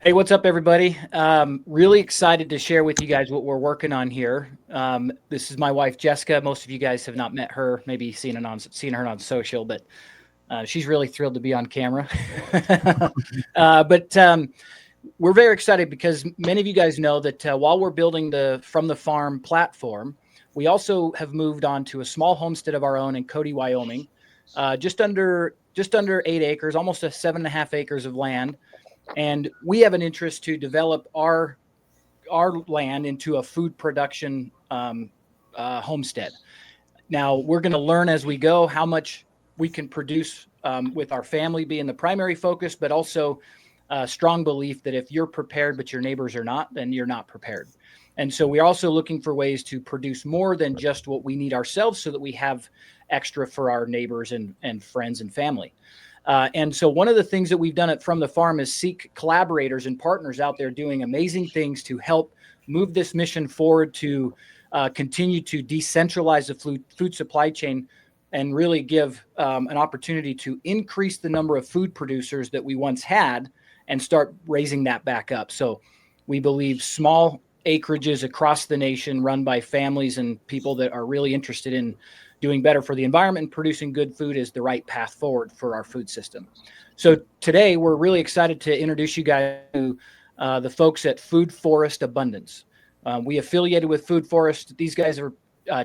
Hey, what's up, everybody? Really excited to share with you guys what we're working on here. This is my wife, Jessica. Most of you guys have not met her, maybe seen her on social, but she's really thrilled to be on camera. But we're very excited because many of you guys know that while we're building the From the Farm platform, we also have moved on to a small homestead of our own in Cody, Wyoming, just under 8 acres, almost a 7.5 acres of land, and we have an interest to develop our land into a food production homestead. Now we're going to learn as we go how much we can produce with our family being the primary focus, but also a strong belief that if you're prepared but your neighbors are not, then you're not prepared. And so we're also looking for ways to produce more than just what we need ourselves so that we have extra for our neighbors and friends and family. And so one of the things that we've done at From the Farm is seek collaborators and partners out there doing amazing things to help move this mission forward to continue to decentralize the food supply chain and really give an opportunity to increase the number of food producers that we once had and start raising that back up. So we believe small acreages across the nation run by families and people that are really interested in doing better for the environment and producing good food is the right path forward for our food system. So today we're really excited to introduce you guys to the folks at Food Forest Abundance. We affiliated with Food Forest. These guys are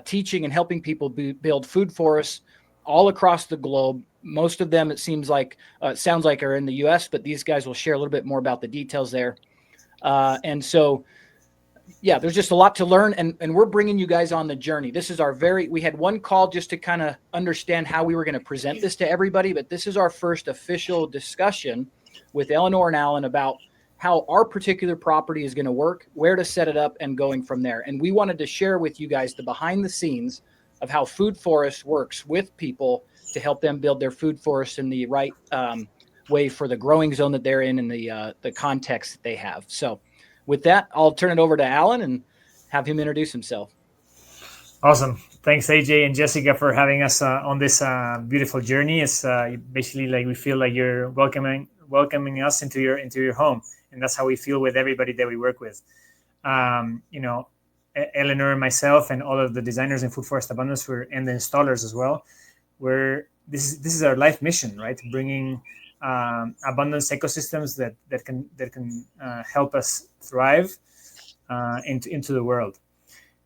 teaching and helping people build food forests all across the globe. Most of them, it sounds like, are in the U.S., but these guys will share a little bit more about the details there. And so yeah, there's just a lot to learn, and we're bringing you guys on the journey. This is we had one call just to kind of understand how we were going to present this to everybody, but this is our first official discussion with Elenore and Allan about how our particular property is going to work, where to set it up, and going from there. And we wanted to share with you guys the behind the scenes of how Food Forest works with people to help them build their food forest in the right way for the growing zone that they're in and the context that they have. So with that, I'll turn it over to Allan and have him introduce himself. Awesome. Thanks, AJ and Jessica, for having us on this beautiful journey. It's basically like we feel like you're welcoming us into your home, and that's how we feel with everybody that we work with. You know, Eleanor and myself and all of the designers in Food Forest Abundance and the installers as well. This is our life mission, right? Bringing abundance ecosystems that can help us thrive into the world.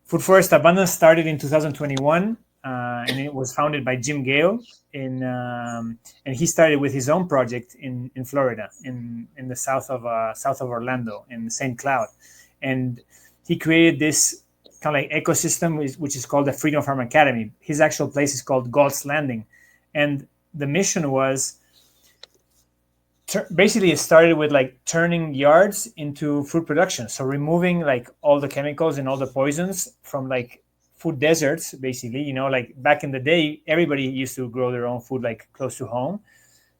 Food Forest Abundance started in 2021, and it was founded by Jim Gale, and he started with his own project in Florida, in the south of Orlando, in St. Cloud, and he created this kind of like ecosystem, which is called the Freedom Farm Academy. His actual place is called Galt's Landing, and the mission was basically it started with like turning yards into food production, so removing like all the chemicals and all the poisons from like food deserts. Basically, you know, like back in the day everybody used to grow their own food like close to home,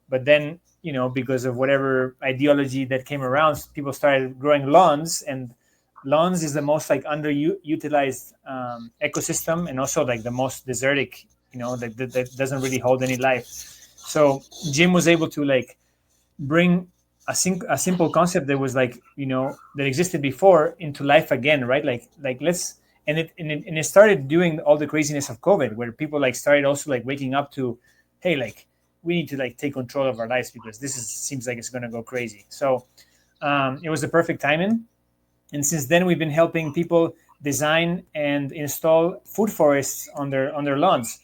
but then, you know, because of whatever ideology that came around, people started growing lawns, and lawns is the most like underutilized ecosystem, and also like the most desertic, you know, that doesn't really hold any life. So Jim was able to like bring a simple concept that was like, you know, that existed before into life again, right? Like let's and it started doing all the craziness of COVID, where people like started also like waking up to, hey, like we need to like take control of our lives because seems like it's going to go crazy. So it was the perfect timing, and since then we've been helping people design and install food forests on their lawns,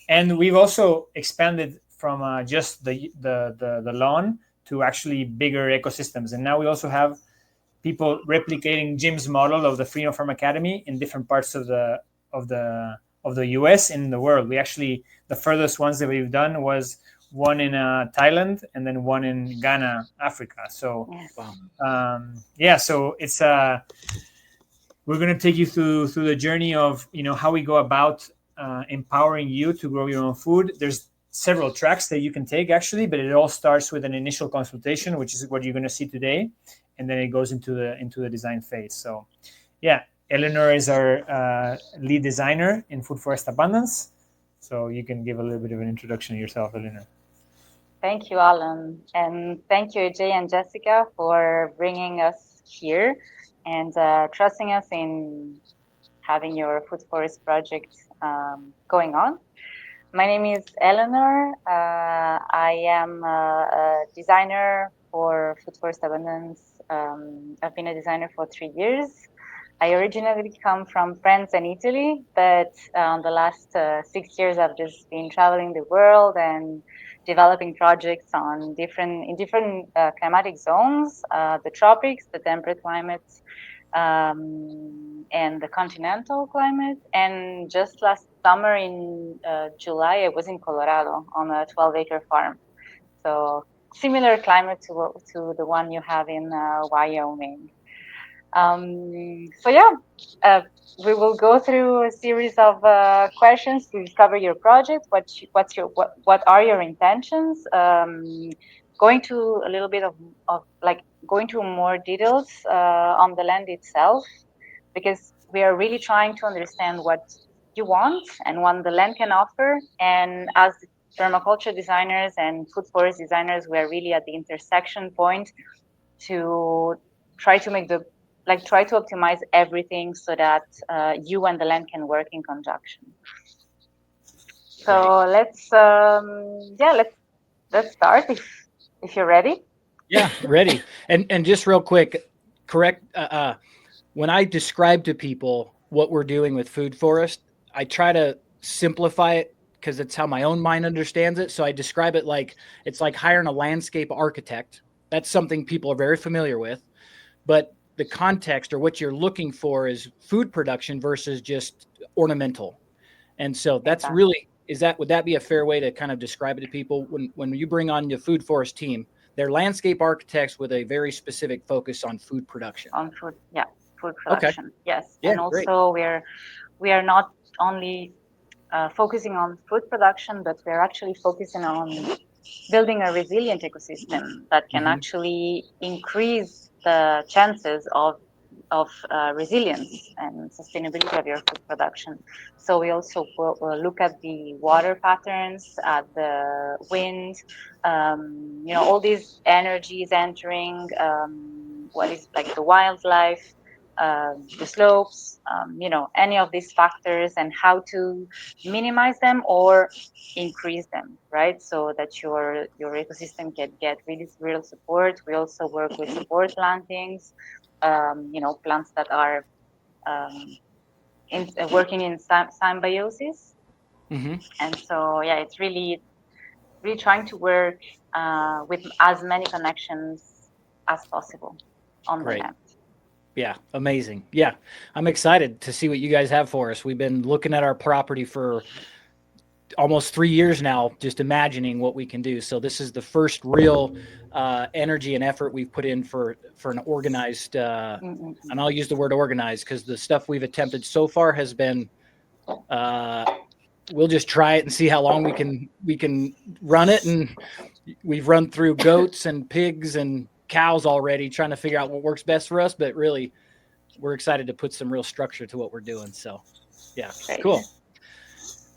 and we've also expanded from just the lawn to actually bigger ecosystems. And now we also have people replicating Jim's model of the Freedom Farm Academy in different parts of the US and in the world. We actually, the furthest ones that we've done was one in Thailand and then one in Ghana, Africa. So so it's we're going to take you through the journey of, you know, how we go about empowering you to grow your own food. There's several tracks that you can take actually, but it all starts with an initial consultation, which is what you're going to see today, and then it goes into the design phase. So yeah, Eleanor is our lead designer in Food Forest Abundance, so you can give a little bit of an introduction to yourself, Eleanor. Thank you, Alan. And thank you, Jay and Jessica, for bringing us here and trusting us in having your food forest project going on. My name is Eleanor. I am a designer for food forest abundance. I've been a designer for 3 years. I originally come from France and Italy, but the last 6 years I've just been traveling the world and developing projects on different climatic zones, the tropics, the temperate climates, and the continental climate. And just last summer in July, I was in Colorado on a 12-acre farm. So similar climate to the one you have in Wyoming. So yeah, uh, we will go through a series of questions to discover your project. What are your intentions? Going to a little bit of like going to more details on the land itself, because we are really trying to understand what you want and what the land can offer. And as permaculture designers and food forest designers, we are really at the intersection point to try to make the try to optimize everything so that you and the land can work in conjunction. So Great. let's start if you're ready. Yeah, ready. And just real quick, correct. When I describe to people what we're doing with Food Forest, I try to simplify it because it's how my own mind understands it. So I describe it like it's like hiring a landscape architect. That's something people are very familiar with, but the context or what you're looking for is food production versus just ornamental. And so that's Exactly. really is that would that be a fair way to kind of describe it to people when you bring on your Food Forest team? They're landscape architects with a very specific focus on food production. On food, yeah, food Okay. production, yes. Yeah, And great. also we are not only focusing on food production, but we're actually focusing on building a resilient ecosystem that can Hmm. actually increase the chances of resilience and sustainability of your food production. So we also will look at the water patterns, at the wind, all these energies entering, what is like the wildlife, the slopes, any of these factors, and how to minimize them or increase them, right? So that your ecosystem can get really real support. We also work with support plantings, plants that are um, working in symbiosis. Hmm. And so, yeah, it's really trying to work with as many connections as possible on the Great. land. Yeah, amazing. Yeah, I'm excited to see what you guys have for us. We've been looking at our property for almost 3 years now, just imagining what we can do. So this is the first real energy and effort we've put in for an organized, Mm-mm. and I'll use the word organized because the stuff we've attempted so far has been. Uh, we'll just try it and see how long we can run it, and we've run through goats and pigs and cows already, trying to figure out what works best for us. But really, we're excited to put some real structure to what we're doing. So, yeah, Great. cool.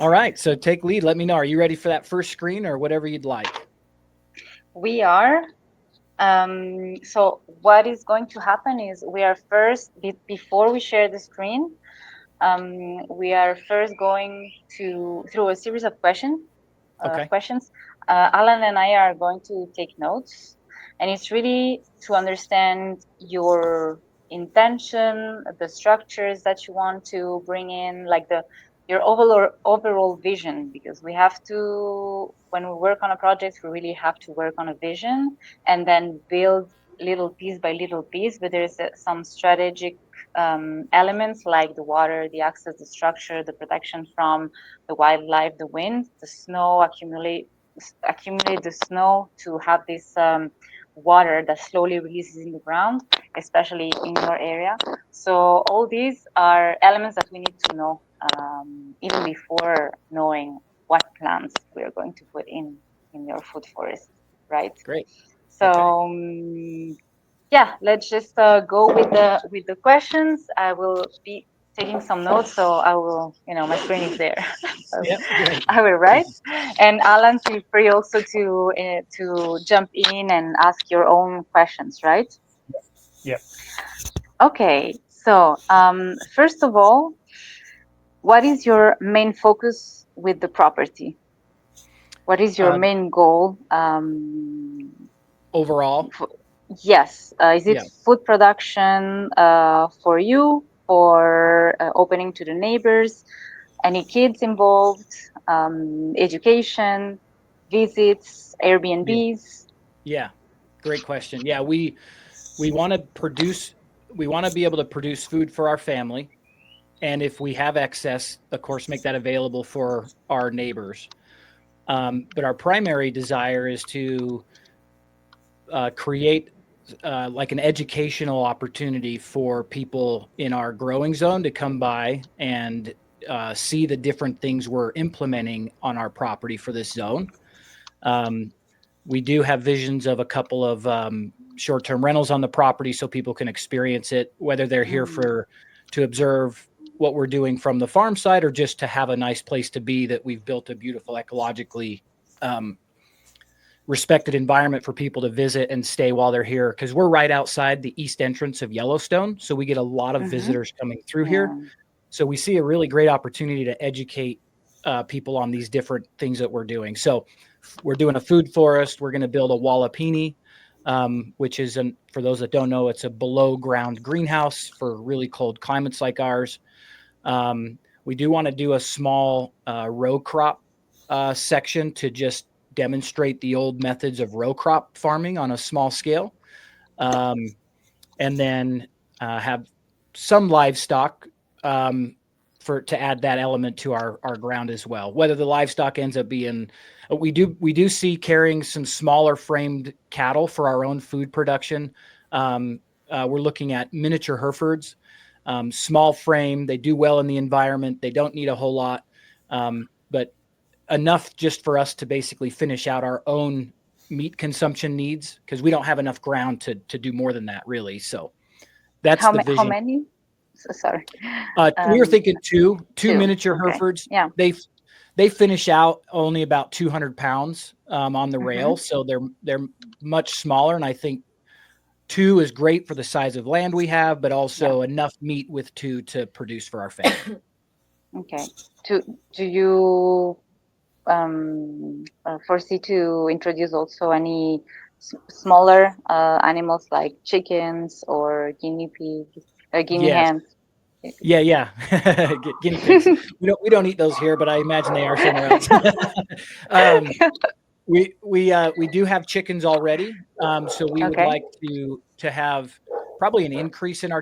All right, so take lead. Let me know. Are you ready for that first screen or whatever you'd like? We are. So what is going to happen is we are first, before we share the screen, we are first going to through a series of Okay. questions. Alan and I are going to take notes, and it's really to understand your intention, the structures that you want to bring in, like your overall vision, because we have to, when we work on a project, we really have to work on a vision and then build little piece by little piece. But there's some strategic elements like the water, the access, the structure, the protection from the wildlife, the wind, the snow, accumulate the snow to have this water that slowly releases in the ground, especially in your area. So all these are elements that we need to know even before knowing what plants we are going to put in your food forest, right? Great. Okay. So yeah, let's just go with the questions. I will be taking some notes, so I will, my screen is there. So Yep, great. I will write. And Alan, feel free also to jump in and ask your own questions, right? Yeah. Okay. So first of all, what is your main focus with the property? What is your main goal? Overall, Yes. Is it yeah. food production for you, for opening to the neighbors? Any kids involved? Education, visits, Yeah. Airbnbs? Yeah. Great question. Yeah, we want to produce. We want to be able to produce food for our family, and if we have excess, of course, make that available for our neighbors. But our primary desire is to create like an educational opportunity for people in our growing zone to come by and see the different things we're implementing on our property for this zone. Um, we do have visions of a couple of short-term rentals on the property so people can experience it, whether they're here to observe what we're doing from the farm side or just to have a nice place to be that we've built a beautiful ecologically respected environment for people to visit and stay while they're here, because we're right outside the east entrance of Yellowstone, so we get a lot of visitors coming through here. So we see a really great opportunity to educate people on these different things that we're doing. So we're doing a food forest. We're going to build a wallapini, which is, for those that don't know, it's a below ground greenhouse for really cold climates like ours. We do want to do a small row crop section to just demonstrate the old methods of row crop farming on a small scale, and then have some livestock to add that element to our ground as well. Whether the livestock ends up being, we do see carrying some smaller framed cattle for our own food production. We're looking at miniature Herefords, small frame. They do well in the environment. They don't need a whole lot, but enough just for us to basically finish out our own meat consumption needs, because we don't have enough ground to do more than that, really. So that's the vision. How many? So, sorry. We were thinking two miniature Okay. Herefords. Yeah. They finish out only about 200 pounds on the rail, so they're much smaller, and I think two is great for the size of land we have, but also enough meat with two to produce for our family. Okay. Do you foresee to introduce also any smaller animals like chickens or guinea pigs, guinea hens? Yeah. Guinea pigs. We don't eat those here, but I imagine they are somewhere else. We do have chickens already, so we would like to have probably an increase in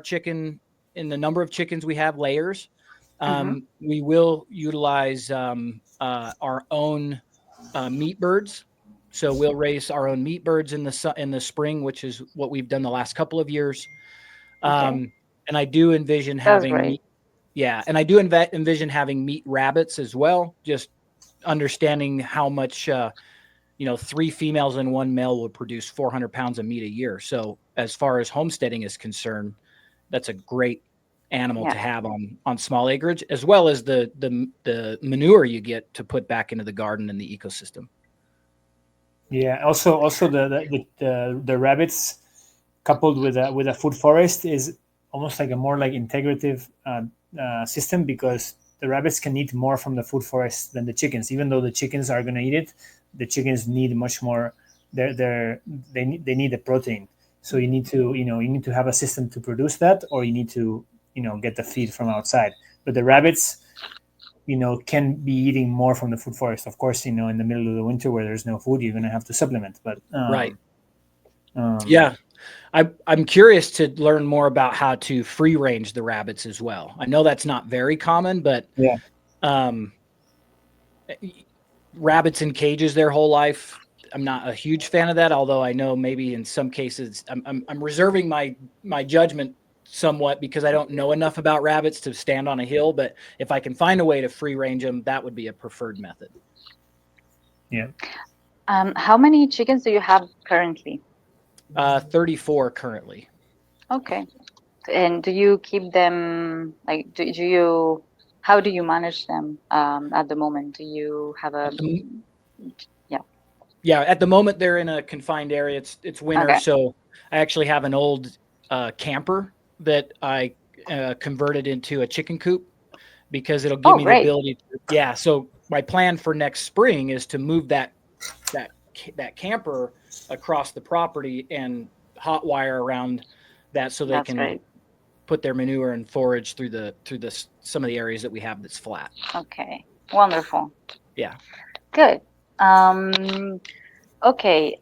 in the number of chickens we have, layers. We will utilize our own meat birds. So we'll raise our own meat birds in the spring, which is what we've done the last couple of years. And I do envision having meat. Yeah, and I do envision having meat rabbits as well. Just understanding how much 3 females and 1 male will produce 400 pounds of meat a year. So as far as homesteading is concerned, that's a great animal to have on small acreage, as well as the manure you get to put back into the garden and the ecosystem. Yeah. Also the rabbits coupled with a food forest is almost like a more like integrative system, because the rabbits can eat more from the food forest than the chickens. Even though the chickens are going to eat it, the chickens need much more. They need the protein. So you need to have a system to produce that, or you need to get the feed from outside. But the rabbits can be eating more from the food forest. Of course, in the middle of the winter where there's no food, you're going to have to supplement. But right. Yeah. I'm curious to learn more about how to free range the rabbits as well. I know that's not very common, but rabbits in cages their whole life, I'm not a huge fan of that. Although I know maybe in some cases I'm reserving my judgment somewhat, because I don't know enough about rabbits to stand on a hill. But if I can find a way to free range them, that would be a preferred method. Yeah. How many chickens do you have currently? 34 currently. Okay. And do you keep them like how do you manage them at the moment? Do you have a At the, yeah. yeah, at the moment they're in a confined area. It's winter, Okay. so I actually have an old camper that I converted into a chicken coop because it'll give Oh, me the great. ability to, yeah. So my plan for next spring is to move that camper across the property and hot wire around that so they That's can great. put their manure and forage through some of the areas that we have that's flat. Okay. Wonderful. Yeah. Good. Okay.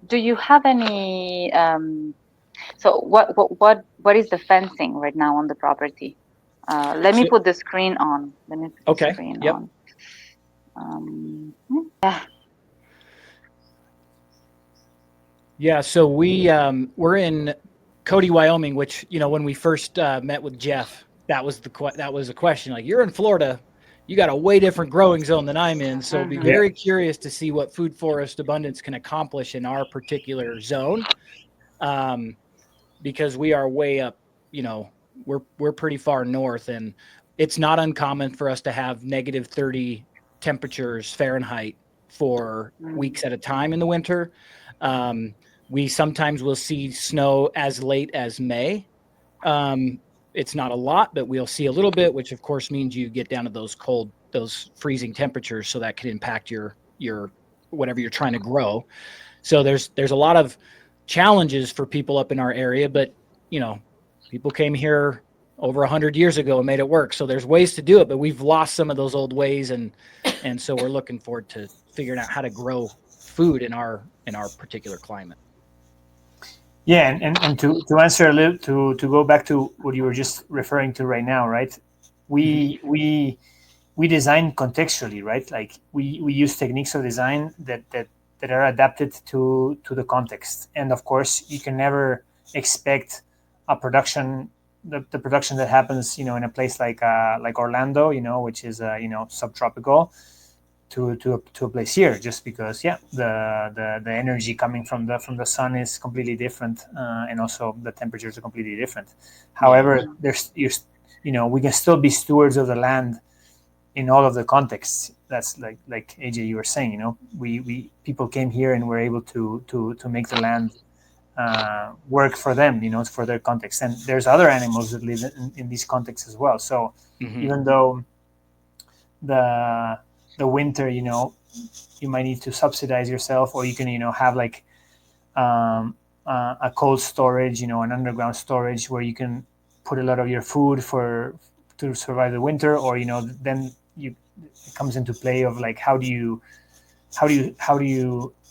Do you have any so what is the fencing right now on the property? Let me So, put the screen on. Let me put the okay. screen Yep. on. Yeah. Yeah. So we're in Cody, Wyoming, which, when we first met with Jeff, that was a question. Like, you're in Florida, you got a way different growing zone than I'm in. So be Mhm. Yeah. very curious to see what food forest abundance can accomplish in our particular zone. Because we are way up, we're pretty far north, and it's not uncommon for us to have -30 temperatures Fahrenheit for Mm. weeks at a time in the winter. Um, we sometimes will see snow as late as May. Um, it's not a lot, but we'll see a little bit, which of course means you get down to those freezing temperatures. So that could impact your whatever you're trying to grow. So there's a lot of challenges for people up in our area, but people came here over 100 years ago and made it work. So there's ways to do it, but we've lost some of those old ways, and so we're looking forward to figuring out how to grow food in our particular climate. Yeah, and to answer a little, to go back to what you were just referring to right now, right? We design contextually, right? Like we use techniques of design that are adapted to the context. And of course, you can never expect a production the production that happens, in a place like Orlando, which is subtropical, to a place here, just because, yeah, the energy coming from the sun is completely different, and also the temperatures are completely different. However, there's we can still be stewards of the land in all of the contexts. That's like AJ, you were saying, we people came here and were able to make the land work for them, for their context. And there's other animals that live in these contexts as well. So Mm-hmm. even though the winter, you might need to subsidize yourself, or you can, have like a cold storage, an underground storage where you can put a lot of your food to survive the winter, or then it comes into play of like how do you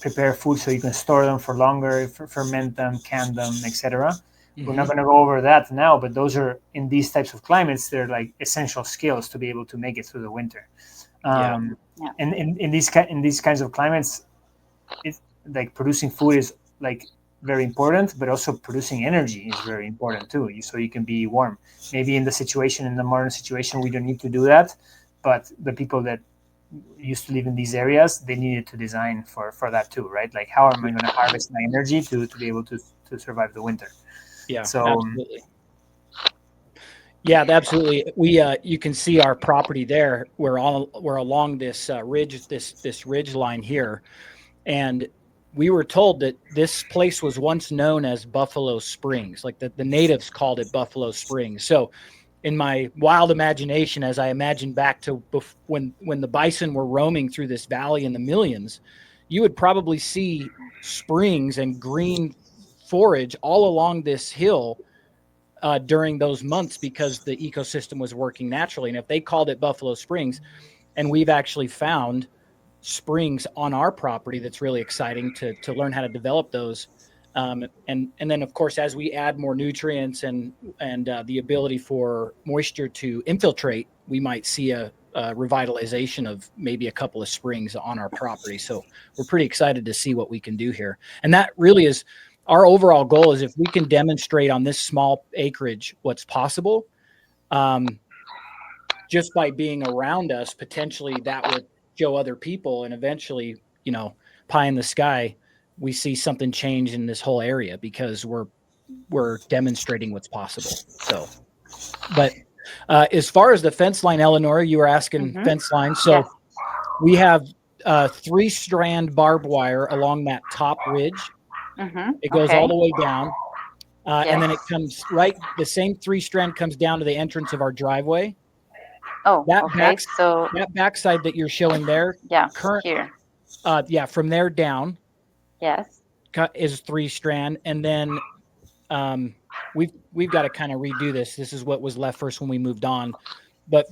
prepare food so you can store them for longer, ferment them, can them, etc. We're not Mm-hmm. going to go over that now, but those are, in these types of climates, they're like essential skills to be able to make it through the winter. Yeah. Yeah. And in these kinds of climates, it's like producing food is like very important, but also producing energy is very important too, so you can be warm. Maybe in the modern situation, we don't need to do that, but the people that used to live in these areas, they needed to design for that too, right? Like, how am I going to harvest my energy to be able to survive the winter? Yeah, So absolutely. Yeah, absolutely. We you can see our property there. We're along this ridge, this ridge line here, and we were told that this place was once known as Buffalo Springs. Like the natives called it Buffalo Springs. So in my wild imagination, as I imagine back to when the bison were roaming through this valley in the millions, you would probably see springs and green forage all along this hill during those months because the ecosystem was working naturally. And if they called it Buffalo Springs, and we've actually found springs on our property, that's really exciting to learn how to develop those. And then of course, as we add more nutrients and the ability for moisture to infiltrate, we might see a revitalization of maybe a couple of springs on our property. So we're pretty excited to see what we can do here. And that really is our overall goal, is if we can demonstrate on this small acreage what's possible, just by being around us, potentially that would show other people, and eventually, pie in the sky, we see something change in this whole area because we're we're demonstrating what's possible. So, but as far as the fence line, Eleanor, you were asking fence line. So Yes. we have 3-strand barbed wire along that top ridge. It goes all the way down. And then it comes right, the same 3-strand comes down to the entrance of our driveway. Oh, That okay. So that backside that you're showing there, here. From there down, Yes, is 3-strand, and then we've got to kind of redo this. This is what was left first when we moved on, but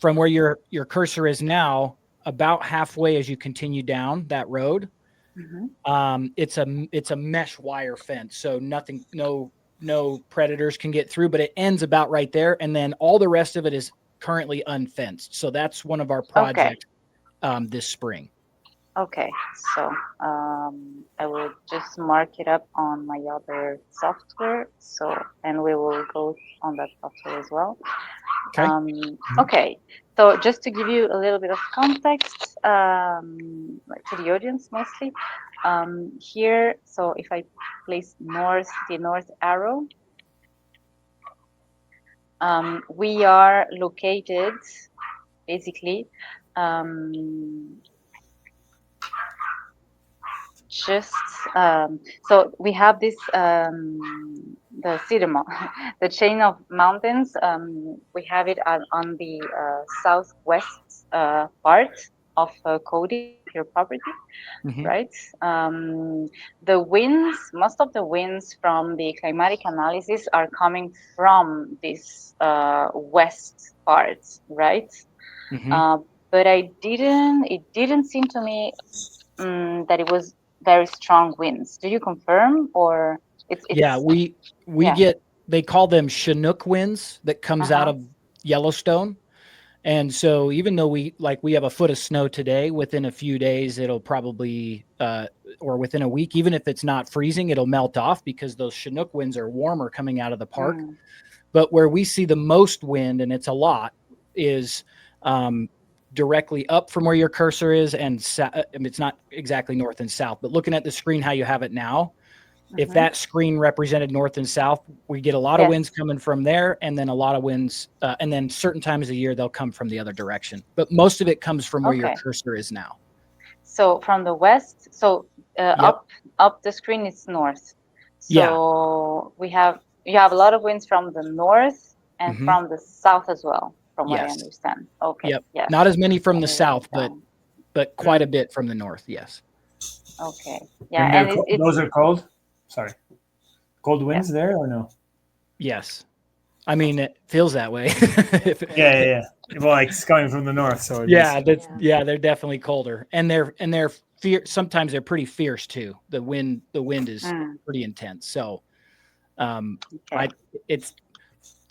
from where your cursor is now, about halfway as you continue down that road, it's a mesh wire fence, so nothing, no predators can get through, but it ends about right there, and then all the rest of it is currently unfenced. So that's one of our projects this spring. Okay, so I will just mark it up on my other software. So, and we will go on that software as well. Okay. Okay. So just to give you a little bit of context, to the audience mostly, here. So if I place the north arrow, we are located basically. Just so we have this the Sidamo, the chain of mountains. We have it on the southwest part of Cody, your property, right? The winds, most of the winds from the climatic analysis are coming from this west part, right? But it didn't seem to me that it was very strong winds. Do you confirm, or it's we get, they call them Chinook winds that comes out of Yellowstone. And so even though we have a foot of snow today, within a few days it'll probably or within a week, even if it's not freezing, it'll melt off because those Chinook winds are warmer coming out of the park. But where we see the most wind, and it's a lot, is directly up from where your cursor is, and it's not exactly north and south, but looking at the screen how you have it now, if that screen represented north and south, we get a lot of winds coming from there, and then a lot of winds, and then certain times of the year they'll come from the other direction. But most of it comes from where your cursor is now. So from the west, so up the screen is north. So you have a lot of winds from the north and from the south as well, from what I understand. Okay. Yep. Not as many from the south, but quite a bit from the north. Yes. Okay. Yeah. And those are cold. Sorry. Cold winds there or no? Yes. I mean, it feels that way. Yeah. Well, like it's coming from the north, so they're definitely colder, and they're sometimes they're pretty fierce too. The wind is pretty intense. So, it's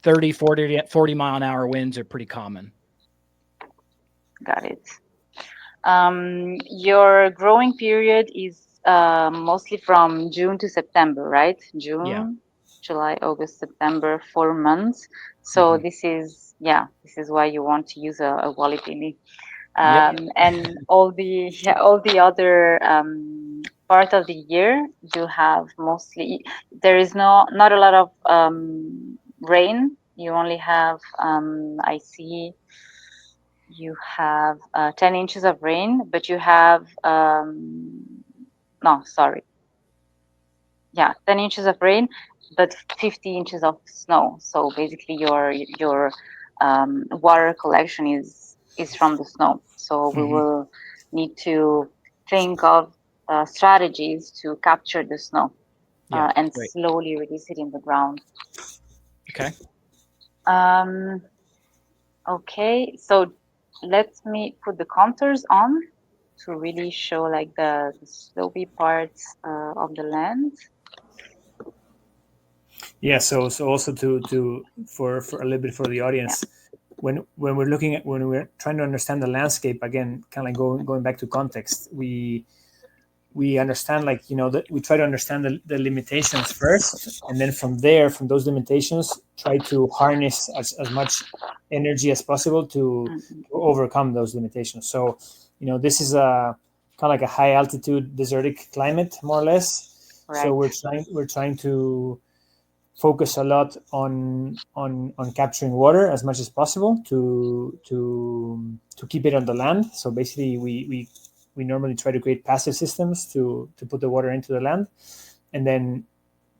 30, 40 mile an hour winds are pretty common. Got it. Your growing period is mostly from June to September, right? June, July, August, September, 4 months. So this is why you want to use a Wally Billy. And all the other part of the year you have mostly, there is not a lot of rain. You only have I see you have 10 inches of rain, but you have 10 inches of rain, but 50 inches of snow. So basically your water collection is from the snow. So we will need to think of strategies to capture the snow and slowly release it in the ground. Okay. Okay, so let me put the contours on to really show like the slopey parts of the land. Yeah, so also to for a little bit for the audience, when we're trying to understand the landscape again, kind of going back to context, we understand that we try to understand the limitations first, and then from those limitations try to harness as much energy as possible to overcome those limitations. So this is a kind of like a high altitude desertic climate, more or less. So we're trying to focus a lot on capturing water as much as possible to keep it on the land. So basically, we normally try to create passive systems to put the water into the land, and then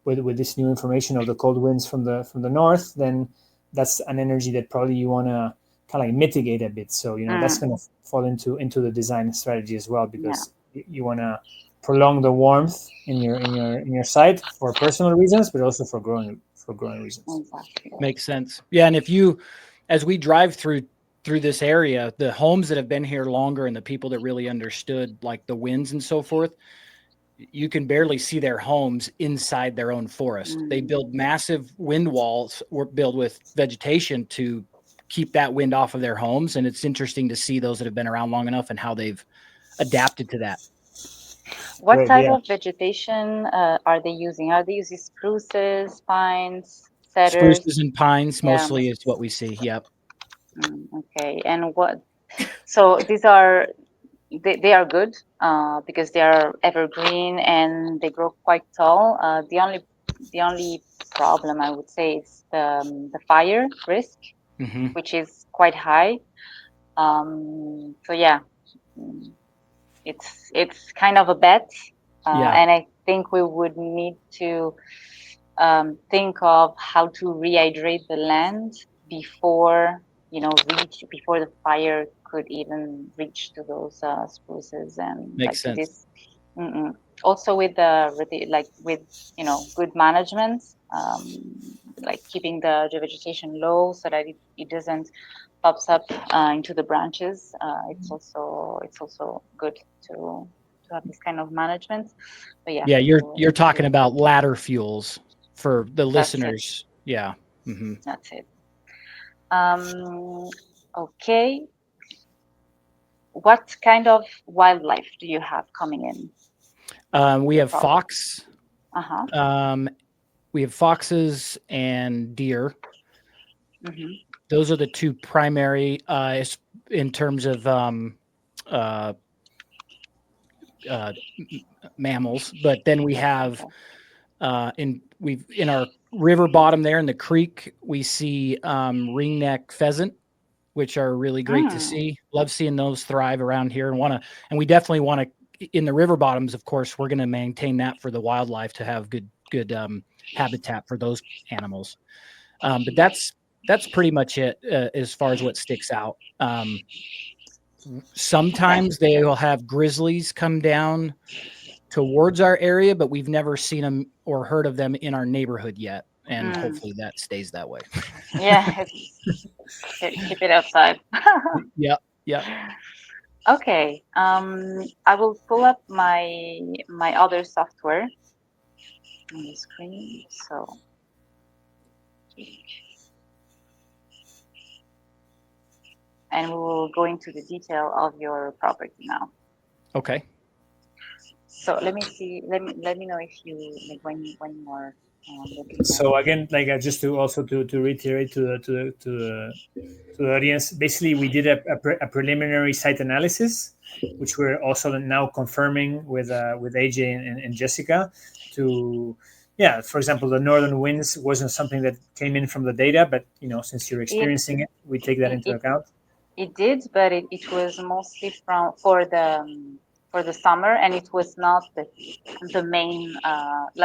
with this new information of the cold winds from the north, then that's an energy that probably you want to kind of like mitigate a bit. So that's going to fall into the design strategy as well, because you want to prolong the warmth in your site for personal reasons, but also for growing reasons. Exactly. Makes sense. Yeah, and as we drive through this area, the homes that have been here longer and the people that really understood like the winds and so forth, you can barely see their homes inside their own forest. They build massive wind walls or build with vegetation to keep that wind off of their homes. And it's interesting to see those that have been around long enough and how they've adapted to that. What type of vegetation are they using? Are they using spruces, pines, cedars? Spruces and pines mostly is what we see. Yep. Okay. And so these are, they are good because they are evergreen and they grow quite tall. The only problem I would say is the fire risk, which is quite high. So yeah, it's kind of a bet, and I think we would need to think of how to rehydrate the land before before the fire could even reach to those spruces and makes sense. This. Also with good management, like keeping the vegetation low so that it doesn't pops up into the branches. It's also good to have this kind of management. But yeah, you're talking about ladder fuels for the listeners. Yeah. That's it. Okay. What kind of wildlife do you have coming in? We have fox. Uh-huh. We have foxes and deer. Those are the two primary in terms of mammals. But then we have in our river bottom there in the creek, we see ringneck pheasant, which are really great to see. Love seeing those thrive around here, and we definitely want to in the river bottoms. Of course, we're going to maintain that for the wildlife to have good habitat for those animals. But that's pretty much it as far as what sticks out. Sometimes they will have grizzlies come down towards our area, but we've never seen them or heard of them in our neighborhood yet. And hopefully that stays that way. Yeah, keep it outside. Yep. Okay. I will pull up my other software on the screen. So and we will go into the detail of your property now. Okay. So let me see. Let me know if you like when you are. So again, just to reiterate to the audience, basically we did a preliminary site analysis, which we're also now confirming with AJ and Jessica. For example, the northern winds wasn't something that came in from the data, but since you're experiencing it, we take that into account. It did, but it was mostly for the summer, and it was not the main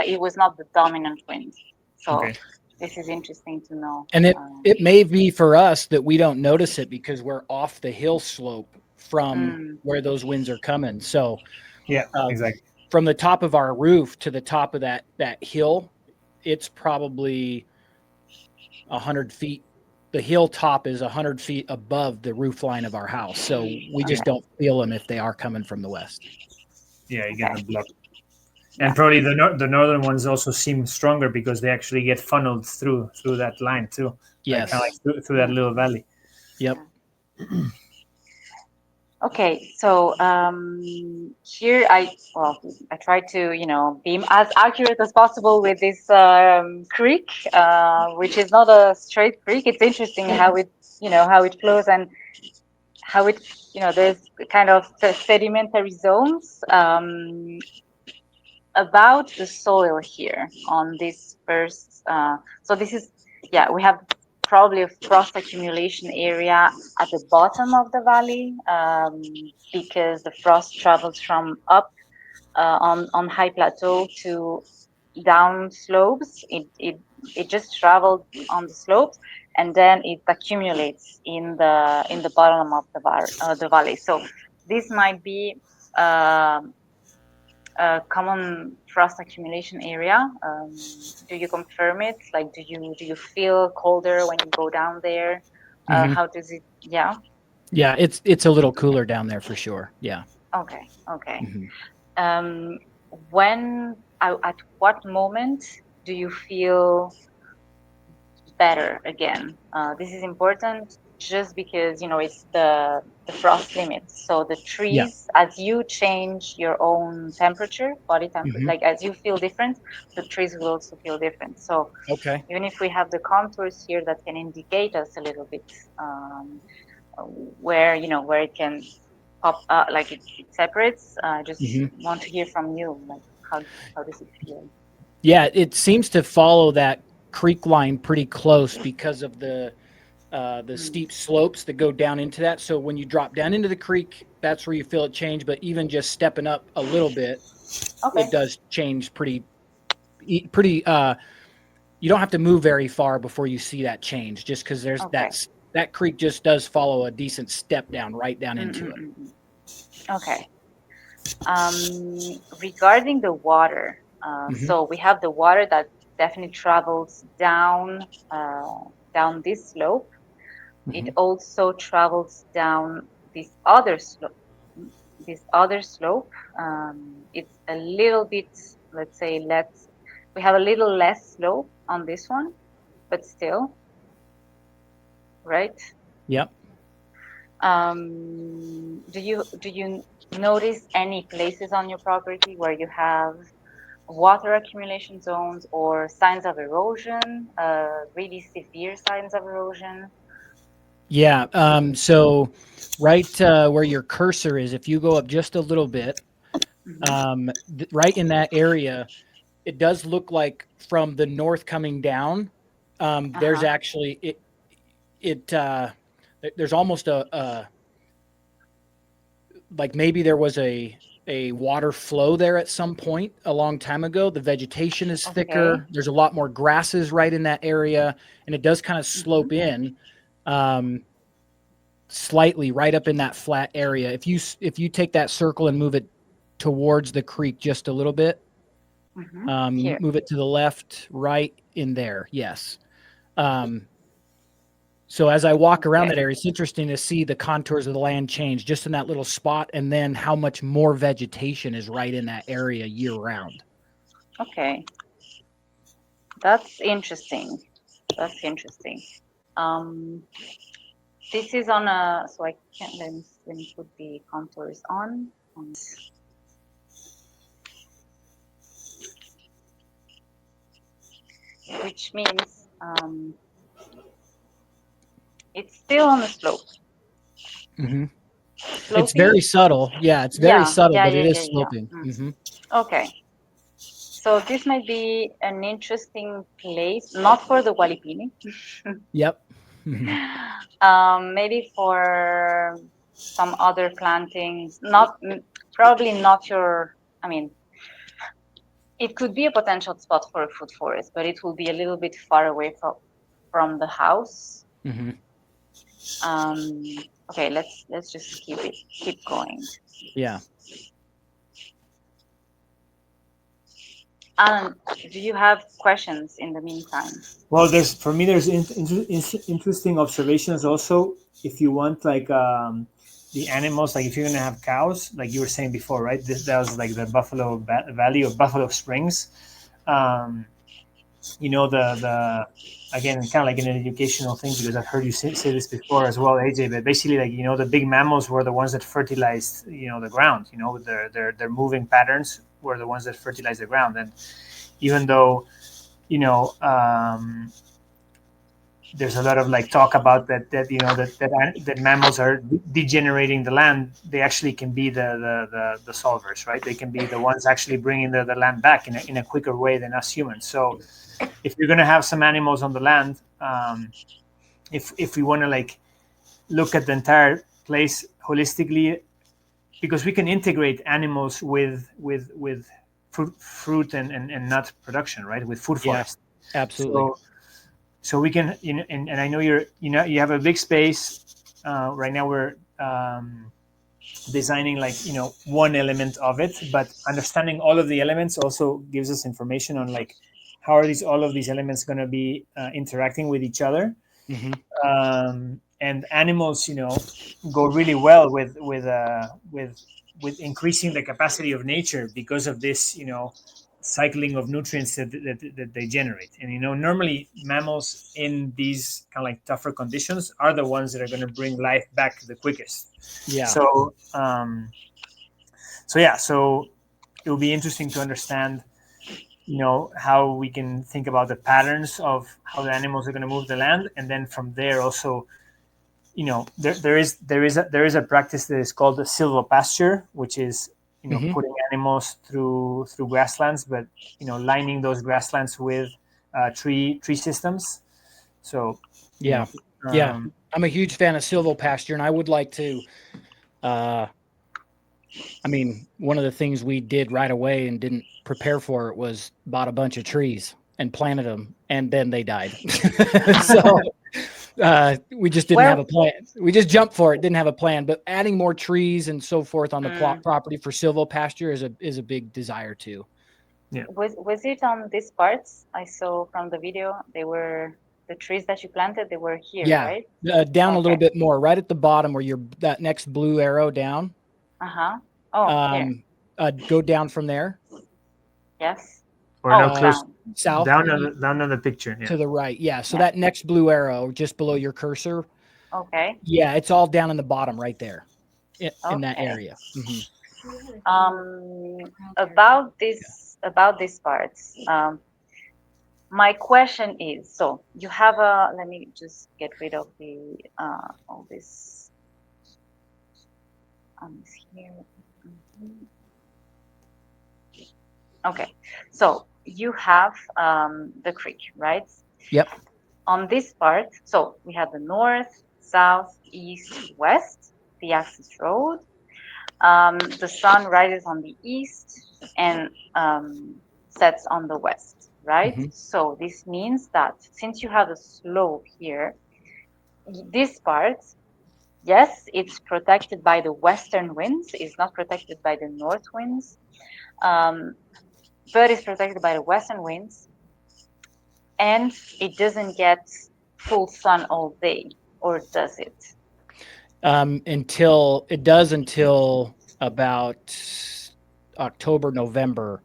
it was not the dominant wind. So this is interesting to know. And it may be for us that we don't notice it because we're off the hill slope from where those winds are coming. So exactly. From the top of our roof to the top of that hill, it's probably 100 feet. The hilltop is 100 feet above the roof line of our house. So we just don't feel them if they are coming from the west. Yeah, you get them blocked. And probably the northern ones also seem stronger because they actually get funneled through that line too. Yes. Like through that little valley. Yep. Okay, so here I try to be as accurate as possible with this creek, which is not a straight creek. It's interesting how it flows and how there's kind of sedimentary zones. About the soil here on this first So this is, yeah, we have probably a frost accumulation area at the bottom of the valley, because the frost travels from up on high plateau to down slopes. It just traveled on the slopes, and then it accumulates in the bottom of the valley. So this might be a common frost accumulation area. Do you confirm it? Like, do you feel colder when you go down there? Mhm. How does it? Yeah. Yeah, it's a little cooler down there for sure. Yeah. Okay. Okay. Mhm. Um, at what moment do you feel better again? This is important just because it's the frost limits. So the Yeah. trees, as you change your own temperature, body temperature, Mhm. like as you feel different, the trees will also feel different. So Okay. even if we have the contours here that can indicate us a little bit, where where it can pop like it separates. I just Mhm. want to hear from you, like how does it feel? Yeah, it seems to follow that creek line pretty close because of the Mm. steep slopes that go down into that. So when you drop down into the creek, that's where you feel it change. But even just stepping up a little bit, Okay. it does change pretty. You don't have to move very far before you see that change, just because there's Okay. that creek just does follow a decent step down right down into it. Okay. Regarding the water, Hmm. so we have the water that definitely travels down this slope. It Hmm. also travels down this other slope. This other slope, it's a little bit, let's say, less. We have a little less slope on this one, but still, right? Yep. Do you notice any places on your property where you have water accumulation zones or signs of erosion, really severe signs of erosion? Yeah. So right where your cursor is, if you go up just a little bit, Hmm. right in that area, it does look like from the north coming down, there's Uh-huh. actually there's almost a like maybe there was a water flow there at some point a long time ago. The vegetation is Okay. thicker. There's a lot more grasses right in that area, and it does kind of Hmm. slope in um, slightly right up in that flat area. If you take that circle and move it towards the creek just a little bit, Here. move it to the left, right in there. Yes. Um, So as I walk around that Okay. area, it's interesting to see the contours of the land change just in that little spot, and then how much more vegetation is right in that area year round. Okay. That's interesting. That's interesting. Um, this is on a, so I can't, let me put the contours on, which means it's still on the slope. Hmm. It's Sloping? very subtle. Yeah, it's very Yeah, subtle, yeah, but yeah, it yeah, is yeah. sloping. Hmm. Okay. So this might be an interesting place, not for the Walipini, Yep. Hmm. maybe for some other plantings. Not probably not your. I mean, it could be a potential spot for a food forest, but it will be a little bit far away from the house. Hmm. Um, okay, let's just keep going. Yeah. Alan, do you have questions in the meantime? Well, there's interesting observations also. If you want, like the animals, like if you're gonna have cows, like you were saying before, right? That was like the Buffalo Valley or Buffalo Springs. Um, the again, kind of like an educational thing, because I've heard you say this before as well, AJ. But basically, like the big mammals were the ones that fertilized the ground. With their moving patterns were the ones that fertilized the ground. And even though you know there's a lot of like talk about that mammals are degenerating the land. They actually can be the solvers, right? They can be the ones actually bringing the land back in a quicker way than us humans. So if you're going to have some animals on the land, if we want to like look at the entire place holistically, because we can integrate animals with fruit and nut production, right? With food forest. Absolutely. So we can, and I know you have a big space. Right now we're designing like one element of it, but understanding all of the elements also gives us information on like how are all of these elements going to be interacting with each other. And animals, go really well with increasing the capacity of nature because of this, cycling of nutrients that they generate. And normally mammals in these kind of like tougher conditions are the ones that are going to bring life back the quickest. Yeah. So so it will be interesting to understand how we can think about the patterns of how the animals are going to move the land, and then from there also there is a practice that is called the silvopasture, which is putting animals through grasslands, but lining those grasslands with tree systems. So yeah, I'm a huge fan of silvopasture, and I would like to. I mean, one of the things we did right away and didn't prepare for it was bought a bunch of trees and planted them, and then they died. So we just didn't have a plan. We just jumped for it, didn't have a plan. But adding more trees and so forth on the property for silvopasture is a big desire too. Yeah. Was it on these parts I saw from the video? They were the trees that you planted. They were here, right? Down a little bit more, right at the bottom where that next blue arrow down. Oh, go down from there. Yes. Or no, close south. Down on the picture. Yeah. To the right. Yeah. So that next blue arrow just below your cursor. Okay. Yeah, it's all down in the bottom right there in that area. About these parts. My question is, so you have let me just get rid of the all this here. Okay, so you have the creek, right? Yep. On this part, so we have the north, south, east, west, the access road. The sun rises on the east and sets on the west, right? So this means that since you have a slope here, this part, yes, it's protected by the western winds. It's not protected by the north winds, but it's protected by the western winds, and it doesn't get full sun all day, or does it? Until about October, November.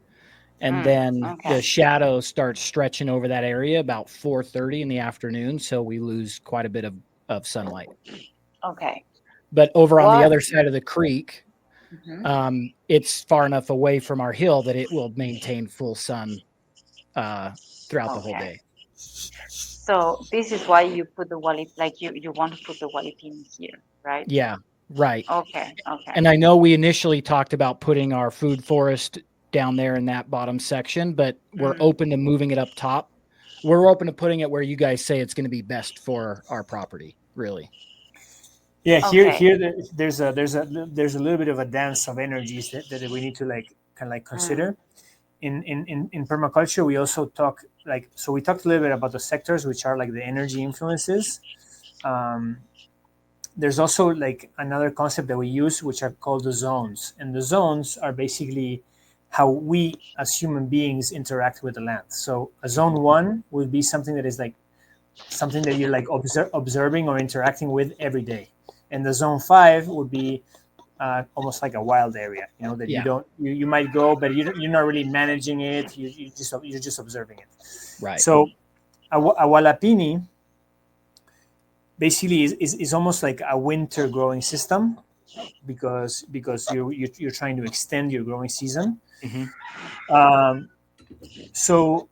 And then the shadow starts stretching over that area about 4:30 in the afternoon. So we lose quite a bit of sunlight. Okay. But over on the other side of the creek, it's far enough away from our hill that it will maintain full sun throughout the whole day. So this is why you put the wali, like you want to put the walipin here, right? Yeah, right. Okay. And I know we initially talked about putting our food forest down there in that bottom section, but we're open to moving it up top. We're open to putting it where you guys say it's going to be best for our property, really. Yeah, here there's a little bit of a dance of energies that we need to like kind of like consider. In permaculture, we also talk we talked a little bit about the sectors, which are like the energy influences. There's also like another concept that we use, which are called the zones, and the zones are basically how we as human beings interact with the land. So a zone 1 would be something that is like something that you're like observing or interacting with every day, and the zone 5 would be almost like a wild area, that you might go, but you're not really managing it. You're just observing it. Right. So a walapini basically is almost like a winter growing system because you're trying to extend your growing season. So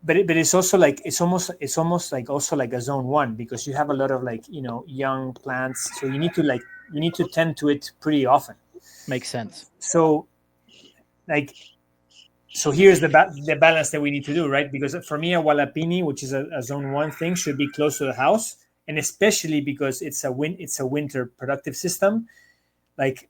but it's also like it's almost like also like a zone 1, because you have a lot of like, you know, young plants, so you need to tend to it pretty often. Makes sense. So like, so here's the balance that we need to do, right? Because for me, a Walapini, which is a zone 1 thing, should be close to the house, and especially because it's a winter productive system. Like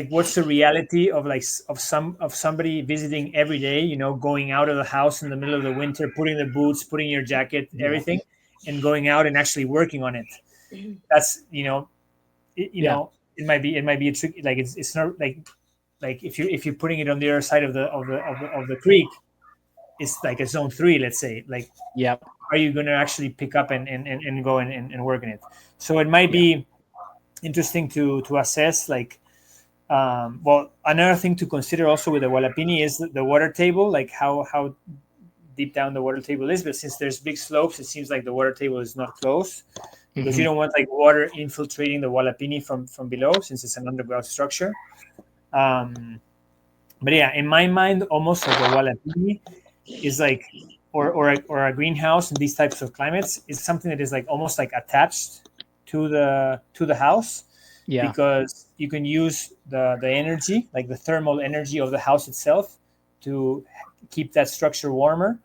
what's the reality of like of somebody visiting every day, you know, going out of the house in the middle of the winter, putting the boots, putting your jacket, everything, and going out and actually working on it? That's, you know, it might be a trick. Like it's not like if you're putting it on the other side of the creek, it's like a zone 3, let's say. Like, Yep. are you going to actually pick up and go and work in it? So it might be interesting to assess, like, well, another thing to consider also with the Walapini is the water table, like how deep down the water table is. But since there's big slopes, it seems like the water table is not close, because you don't want like water infiltrating the Walapini from below, since it's an underground structure. But yeah, in my mind, almost like a Walapini is like, or a greenhouse in these types of climates is something that is like almost like attached to the house. Yeah. Because you can use the energy, like the thermal energy of the house itself, to keep that structure warmer.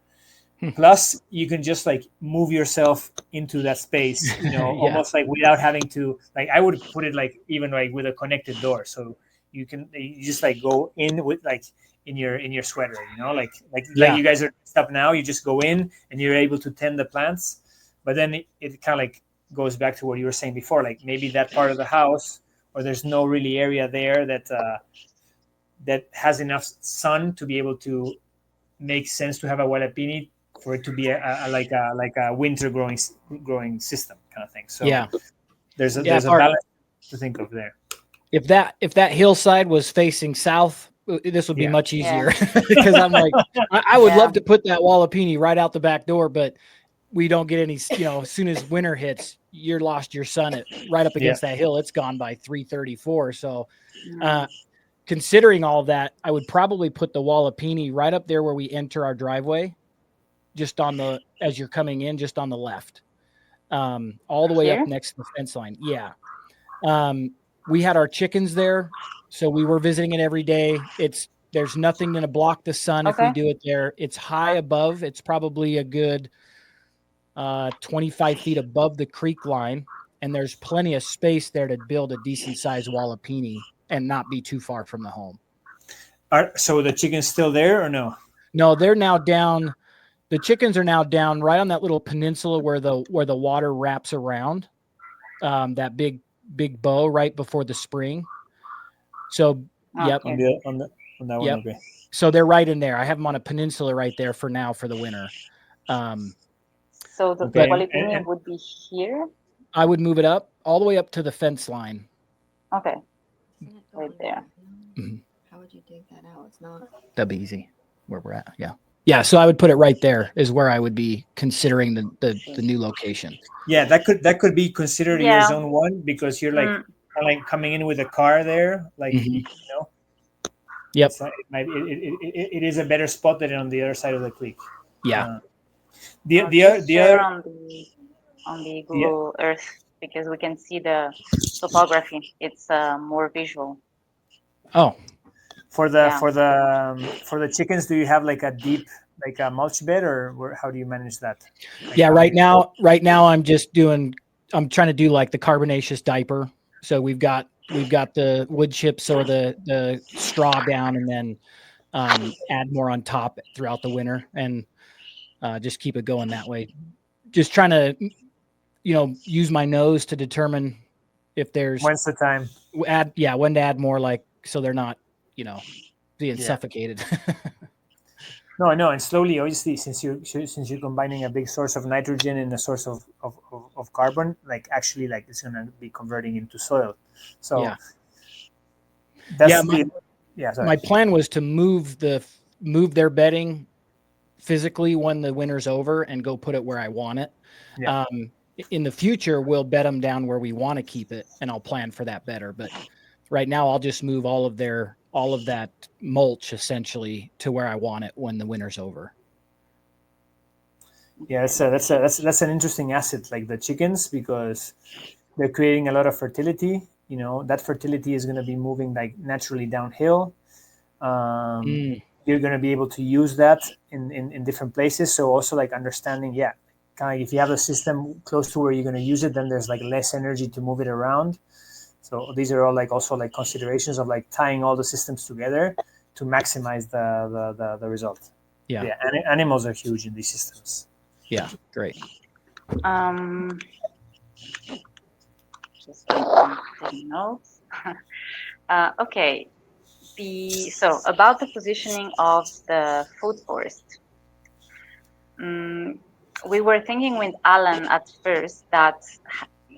Plus, you can just like move yourself into that space, you know, almost like without having to, like, I would put it like even like with a connected door, so you just like go in with like in your sweater, you know, like you guys are up now. You just go in and you're able to tend the plants, but then it kind of like goes back to what you were saying before, like maybe that part of the house, or there's no really area there that has enough sun to be able to make sense to have a Walapini, for it to be like a winter growing system kind of thing. So there's a balance to think of there. If that hillside was facing south, this would be much easier, because I'm like, I would love to put that Walapini right out the back door, but we don't get any, you know, as soon as winter hits, you're lost your sun right up against that hill. It's gone by 3:34. So considering all that, I would probably put the Walapini right up there where we enter our driveway, just as you're coming in, just on the left, all the way up next to the fence line. Yeah. We had our chickens there, so we were visiting it every day. There's nothing going to block the sun if we do it there. It's high above. It's probably a good 25 feet above the creek line, and there's plenty of space there to build a decent sized Walapini and not be too far from the home. So the chickens still there or no? No, they're now down. The chickens are now down right on that little peninsula where the water wraps around, that big bow right before the spring. So yep. On that one, okay. So they're right in there. I have them on a peninsula right there for now for the winter. So the Walapini would be here? I would move it up all the way up to the fence line. Okay. Right there. How would you dig that out? It's not. That'd be easy where we're at. Yeah. Yeah. So I would put it right there is where I would be considering the new location. Yeah, that could be considered your zone 1, because you're like coming in with a car there, like you know. Yep. It is a better spot than on the other side of the creek. Yeah. The other on the Google Earth, because we can see the topography. It's more visual. Oh. For the chickens, do you have like a deep, like a mulch bed, or how do you manage that? Like right now I'm trying to do like the carbonaceous diaper. So we've got the wood chips or the straw down, and then add more on top throughout the winter, and just keep it going that way. Just trying to, you know, use my nose to determine if there's when's the time when to add more, like, so they're not, you know, being suffocated. No, and slowly, obviously, since you're combining a big source of nitrogen and a source of carbon, like actually, like it's gonna be converting into soil. So my plan was to move their bedding physically when the winter's over and go put it where I want it. Yeah. In the future, we'll bed them down where we want to keep it, and I'll plan for that better. But right now, I'll just move all of that mulch essentially to where I want it when the winter's over. Yeah, that's an interesting asset, like the chickens, because they're creating a lot of fertility. That fertility is going to be moving like naturally downhill. Mm. You're going to be able to use that in different places. So also like understanding, yeah, kind of if you have a system close to where you're going to use it, then there's like less energy to move it around. So these are all like also like considerations of like tying all the systems together to maximize the result. Yeah. Yeah, animals are huge in these systems. Yeah. Great. Just taking notes. Okay. So about the positioning of the food forest. We were thinking with Alan at first that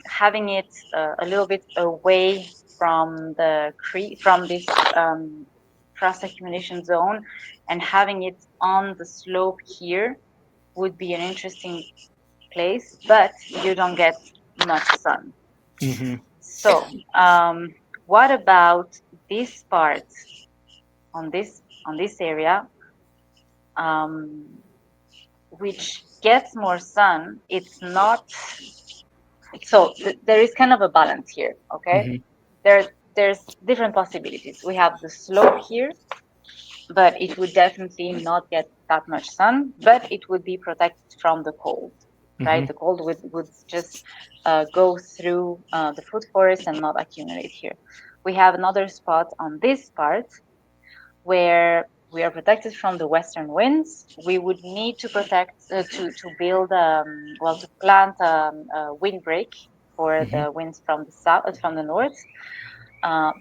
having it a little bit away from the from this frost accumulation zone, and having it on the slope here would be an interesting place, but you don't get much sun. Mm-hmm. So what about this part on this area, which gets more sun? It's not so there is kind of a balance here. Okay, Mm-hmm. there's different possibilities. We have the slope here, but it would definitely not get that much sun, but it would be protected from the cold. Right, Mm-hmm. the cold would just go through the food forest and not accumulate here. We have another spot on this part where we are protected from the western winds. We would need to protect to build to plant a windbreak for Mm-hmm. the winds from the south, from the north.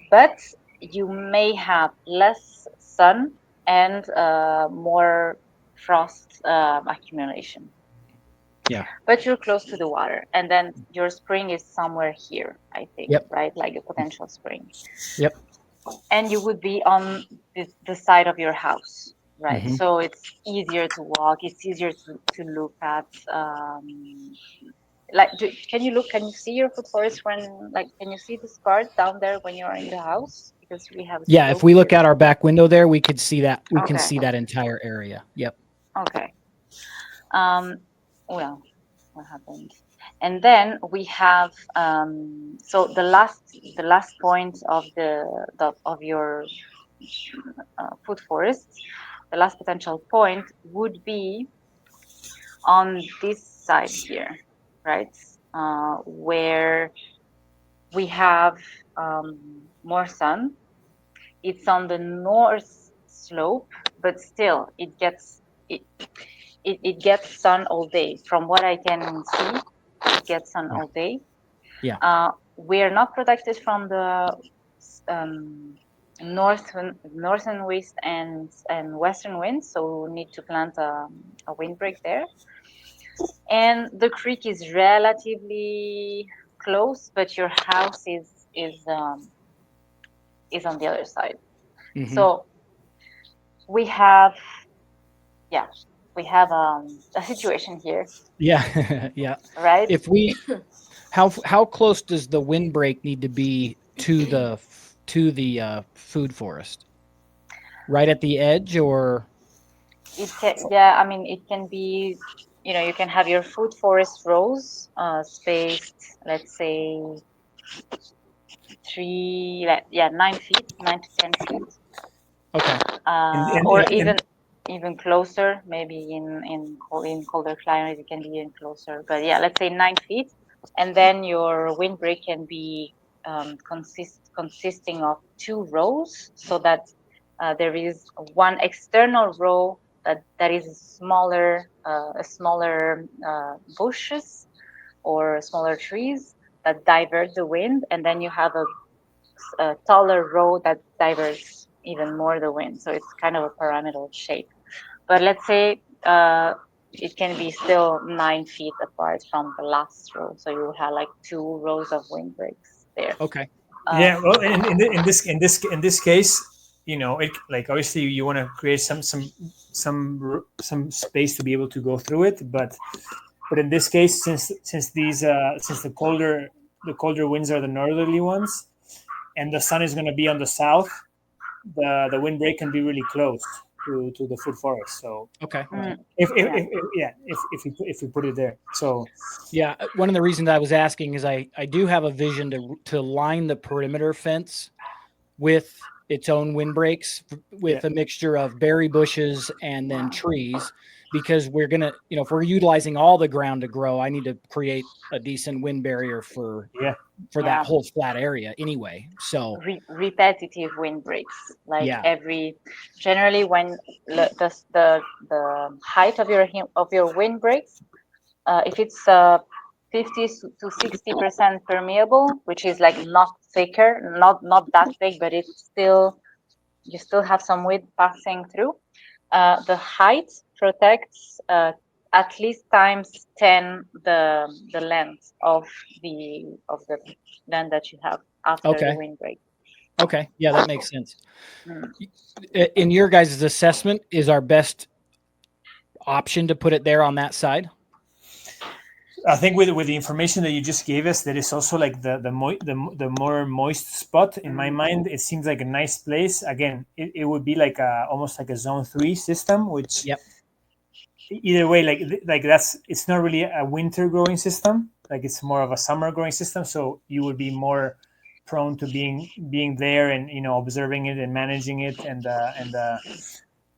But you may have less sun and more frost accumulation. Yeah. But you're close to the water, and then your spring is somewhere here, I think, Yep. right? Like a potential spring. Yep. And you would be on the side of your house, right? Mm-hmm. So it's easier to walk. It's easier to look at. Like, can you look? Can you see your food forest when, like, can you see this part down there when you're in the house? Because we have a Yeah. If slope we look here. out our back window there, we could see that. We can Okay. see that entire area. Yep. Okay. Well, what happened? And then we have so the last point of of your food forest, the last potential point would be on this side here, right? Where we have more sun. It's on the north slope, but still it gets sun all day. From what I can see, it gets sun Yeah. all day. Yeah. We're not protected from the northern west and western winds, so we need to plant a windbreak there. And the creek is relatively close, but your house is on the other side. Mm-hmm. So we have we have a situation here, Yeah. Yeah. right? If we, how close does the windbreak need to be to the food forest? Right at the edge, or It can, yeah, I mean, it can be, you can have your food forest rows spaced, let's say 9 feet, 9 to 10 feet, okay. or And even closer. Maybe in colder climates it can be even closer. But yeah, let's say 9 feet, and then your windbreak can be consisting of 2 rows, so that there is one external row that is smaller bushes or smaller trees that divert the wind, and then you have a taller row that diverts even more the wind. So it's kind of a pyramidal shape. But let's say it can be still 9 feet apart from the last row. So you have like 2 rows of windbreaks there. Okay. yeah, well, in this case, it like obviously you want to create some space to be able to go through it, but in this case, since the colder winds are the northerly ones, and the sun is going to be on the south, the windbreak can be really close. to the food forest. So Okay. if we put it there, so Yeah, one of the reasons I was asking is I do have a vision to line the perimeter fence with its own windbreaks with a mixture of berry bushes and then trees, because we're gonna, if we're utilizing all the ground to grow, I need to create a decent wind barrier for that whole flat area anyway. So repetitive windbreaks, like yeah, generally when the height of your windbreaks, if it's 50 to 60% permeable, which is like not thicker, not that thick, but it's still, you still have some wind passing through. The height protects at least times 10 the length of the land that you have after the windbreak. Okay, yeah, that makes sense. In your guys' assessment, is our best option to put it there on that side? I think with the information that you just gave us, that is also like the more moist spot in my mind. It seems like a nice place. Again, it would be like almost like a zone 3 system, which either way, like that's, it's not really a winter growing system. Like it's more of a summer growing system. So you would be more prone to being there and observing it and managing it. And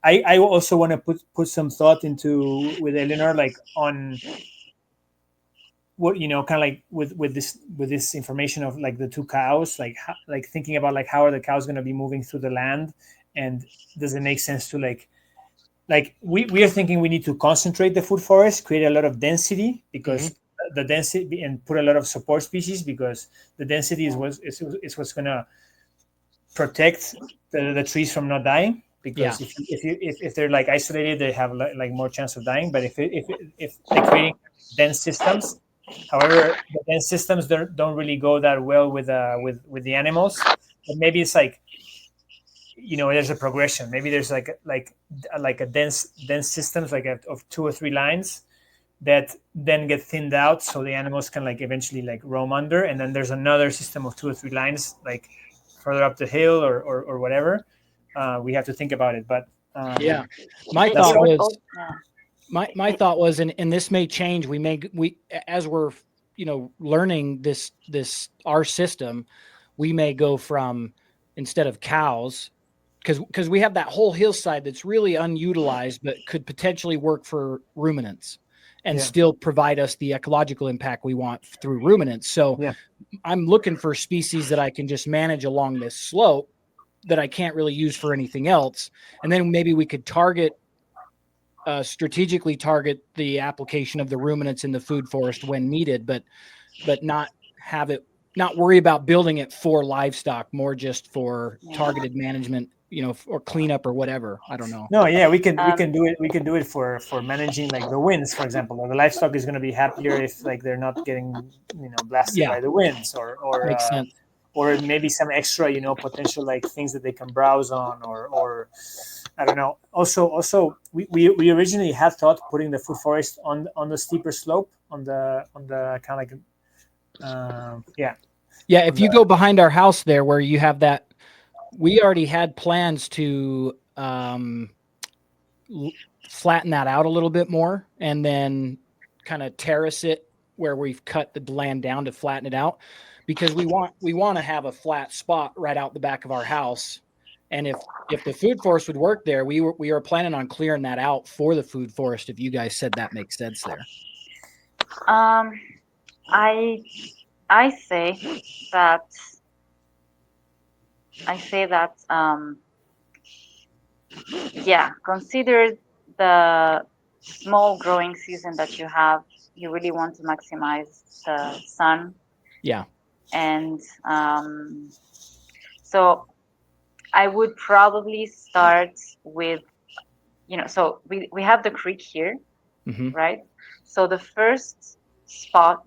I also want to put some thought into with Elenore, like on what kind of like with this information of like the 2 cows, like thinking about like how are the cows going to be moving through the land, and does it make sense to like we are thinking we need to concentrate the food forest, create a lot of density, because the density, and put a lot of support species, because the density is what's going to protect the trees from not dying. Because if they're like isolated, they have like more chance of dying. But if like creating dense systems, however, the dense systems don't really go that well with the animals. But maybe it's like, there's a progression. Maybe there's like a dense systems like of 2 or 3 lines that then get thinned out, so the animals can like eventually like roam under, and then there's another system of 2 or 3 lines like further up the hill or whatever. We have to think about it, but my thought was, and this may change. We as we're learning this our system, we may go from, instead of cows, because we have that whole hillside that's really unutilized, but could potentially work for ruminants and still provide us the ecological impact we want through ruminants. So I'm looking for species that I can just manage along this slope that I can't really use for anything else. And then maybe we could strategically target the application of the ruminants in the food forest when needed, but not worry about building it for livestock, more just for targeted management, or cleanup or whatever. I don't know. No, we can do it. We can do it for managing like the winds, for example. The livestock is going to be happier if like they're not getting blasted by the winds, or makes sense. Or maybe some extra potential like things that they can browse on, or I don't know. Also, we originally had thought putting the food forest on the steeper slope, on the kind of like if you go behind our house there where you have that, we already had plans to flatten that out a little bit more and then kind of terrace it where we've cut the land down to flatten it out, because we want to have a flat spot right out the back of our house. And if the food forest would work there, we were planning on clearing that out for the food forest, if you guys said that makes sense there. I say that consider the small growing season that you have. You really want to maximize the sun. And so I would probably start with, so we have the creek here, right? So the first spot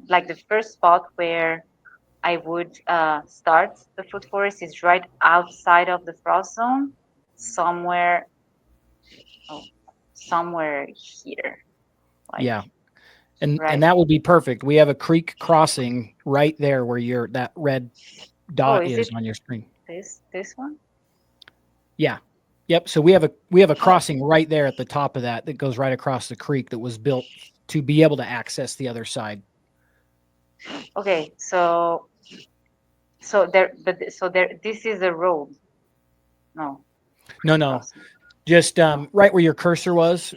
where I would start the food forest is right outside of the frost zone, somewhere here. And that would be perfect. We have a creek crossing right there where that red dot is on your screen. This one? Yeah, Yep. So we have a crossing right there at the top of that goes right across the creek that was built to be able to access the other side. Okay, so there, this is a road. No, No. crossing. Just right where your cursor was.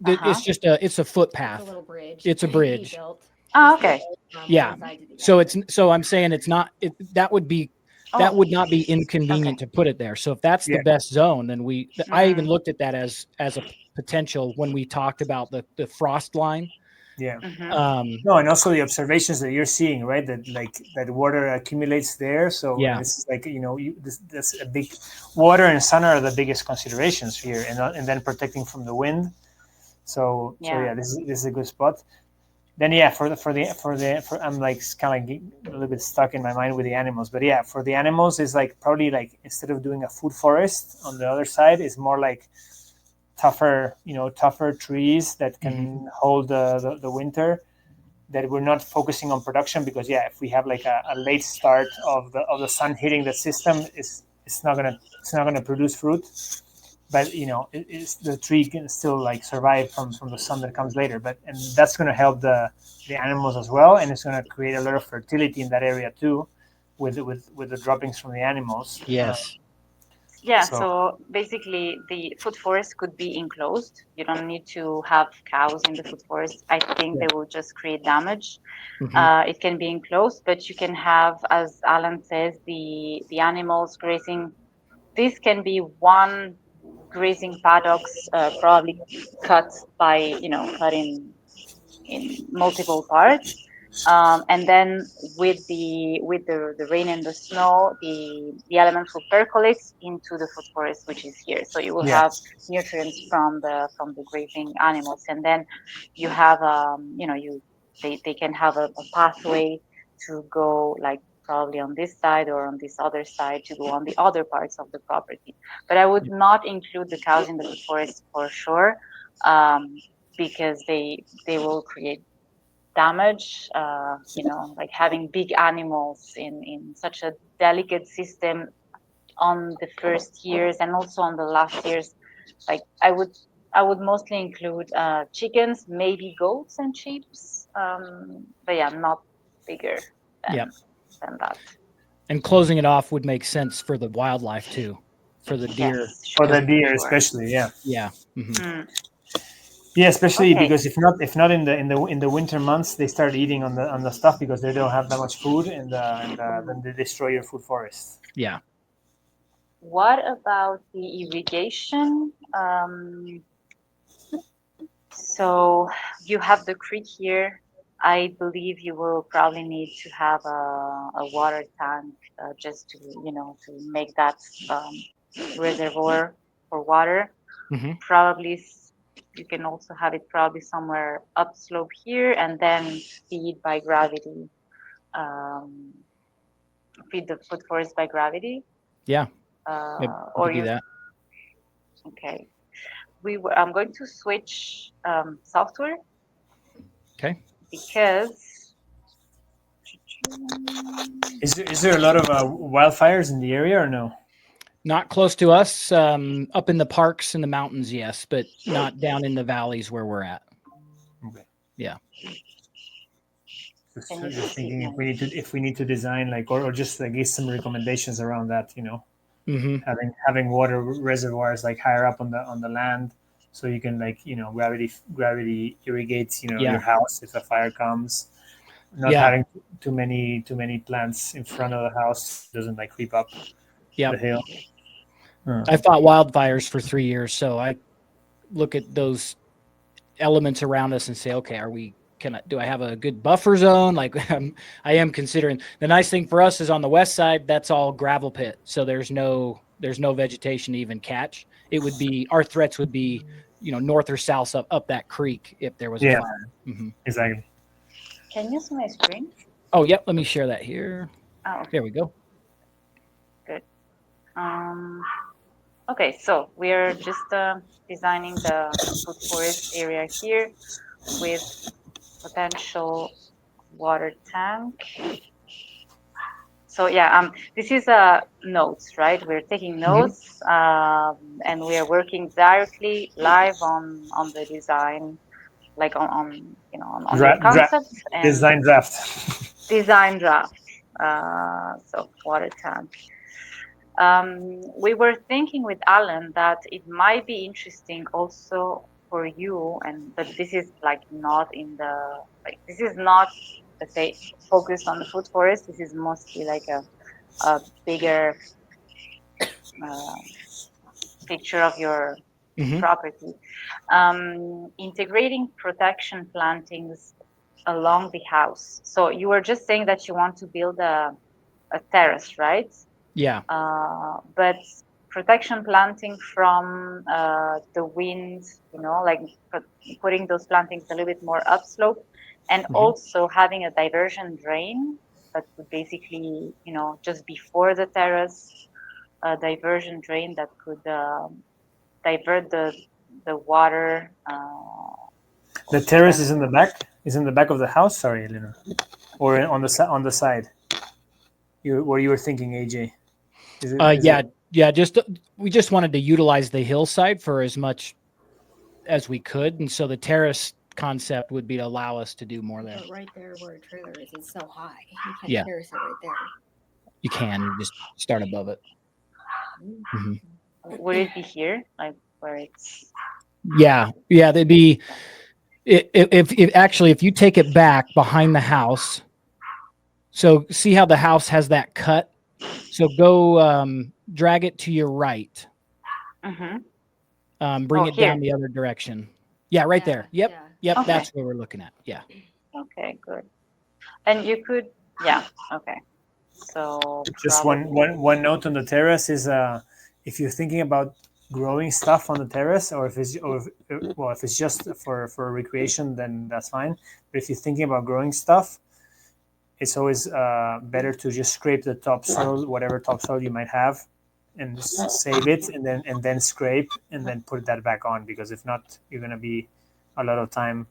Uh-huh. It's a It's a footpath. little bridge. It's a that he bridge. built Ah, just to okay. go from Yeah. one side to the So other. I'm saying it's not that would Oh, not be inconvenient to put it there. So if that's the Yeah. best zone, then I even Mm. looked at that as a potential when we talked about the frost line. Yeah. Mhm. No, and also the observations that you're seeing, right? That like that water accumulates there. So Yeah. this is like that's a big water and sun are the biggest considerations here, and then protecting from the wind. So Yeah. this is a good spot. Then I'm like kind of a little bit stuck in my mind with the animals, but yeah, for the animals is like probably like instead of doing a food forest on the other side, is more like tougher trees that can hold the winter, that we're not focusing on production, because yeah, if we have like a late start of the sun hitting the system, it's not gonna produce fruit, but the tree can still like survive from the sun that comes later, and that's going to help the animals as well, and it's going to create a lot of fertility in that area too, with the droppings from the animals. Yes. Yeah, So so basically the food forest could be enclosed. You don't need to have cows in the food forest. I think Yeah. they will just create damage. Mhm. It can be enclosed, but you can have, as Alan says, the animals grazing. This can be one grazing paddocks, probably cut by, cut in multiple parts. And then with the rain and the snow, the elements will percolate into the food forest, which is here. So you will yeah, have nutrients from the grazing animals, and then you have they can have a pathway to go, like probably on this side or on this other side, to go on the other parts of the property. But I would not include the cows in the food forest for sure, because they will create damage. Like having big animals in such a delicate system on the first years and also on the last years. Like I would mostly include chickens, maybe goats and sheep, but yeah, not bigger Yeah. than that. And closing it off would make sense for the wildlife too, for the deer. Yes, for sure, the deer sure. especially, yeah. Yeah. Mhm. Mm, Yeah, especially okay. because if not in the winter months, they start eating on the stuff because they don't have that much food, and then they destroy your food forest. Yeah. What about the irrigation? So you have the creek here. I believe you will probably need to have a water tank, just to make that um, reservoir for water. Mhm. Probably you can also have it probably somewhere upslope here, and then feed by gravity. Um, Feed the food forest by gravity. Yeah. Yep. We Or could do you that. Okay. I'm going to switch software Okay. because Is there a lot of wildfires in the area or no? Not close to us, up in the parks and the mountains, yes, but not down in the valleys where we're at. Okay. Yeah. Just, can you just see? thinking if we need to design like or just like give some recommendations around that, Mm-hmm. having water reservoirs like higher up on the land, so you can like gravity irrigates Yeah. your house if a fire comes. Not Yeah. having too many plants in front of the house doesn't like creep up Yep. the hill. I fought wildfires for 3 years, so I look at those elements around us and say, okay, do I have a good buffer zone? Like I am considering. The nice thing for us is on the west side, that's all gravel pit. So there's no vegetation to even catch. Our threats would be, north or south up that creek if there was a Yeah, fire. Mm-hmm. exactly. Can you see my screen? Oh, yep. Let me share that here. Oh, okay, There we go. good. Okay, so we are just designing the food forest area here with potential water tank. So this is notes, right? We're taking notes, and we are working directly live on the design, like on the concept and Design draft. design draft. So water tank. We were thinking with Alan that it might be interesting also for you, but this is like not in the this is not, let's say, focused on the food forest. This is mostly like a bigger uh, picture of your property. Integrating protection plantings along the house. So you were just saying that you want to build a terrace, right? Yeah. But protection planting from the wind, like putting those plantings a little bit more upslope, and also having a diversion drain that would basically, just before the terrace, a diversion drain that could divert the water. The terrace is in the back. Is in the back of the house. Sorry, Elenore, or on the side. What you were thinking, AJ? Yeah. We just wanted to utilize the hillside for as much as we could, and so the terrace concept would be to allow us to do more there. But right there where a trailer is, it's so high. You can't terrace it right there. You can just start above it. Would it be here, like where it's? Yeah. They'd be. If you take it back behind the house, so see how the house has that cut. So go drag it to your right. Bring it down the other direction. Yeah, right there. Yep. Okay. That's what we're looking at. Yeah. Okay, good. And you could, okay. So just one note on the terrace is if you're thinking about growing stuff on the terrace, or if it's just for recreation, then that's fine. But if you're thinking about growing stuff, it's always better to just scrape the topsoil, whatever topsoil you might have, and save it, and then scrape and then put that back on, because if not, you're gonna be a lot of time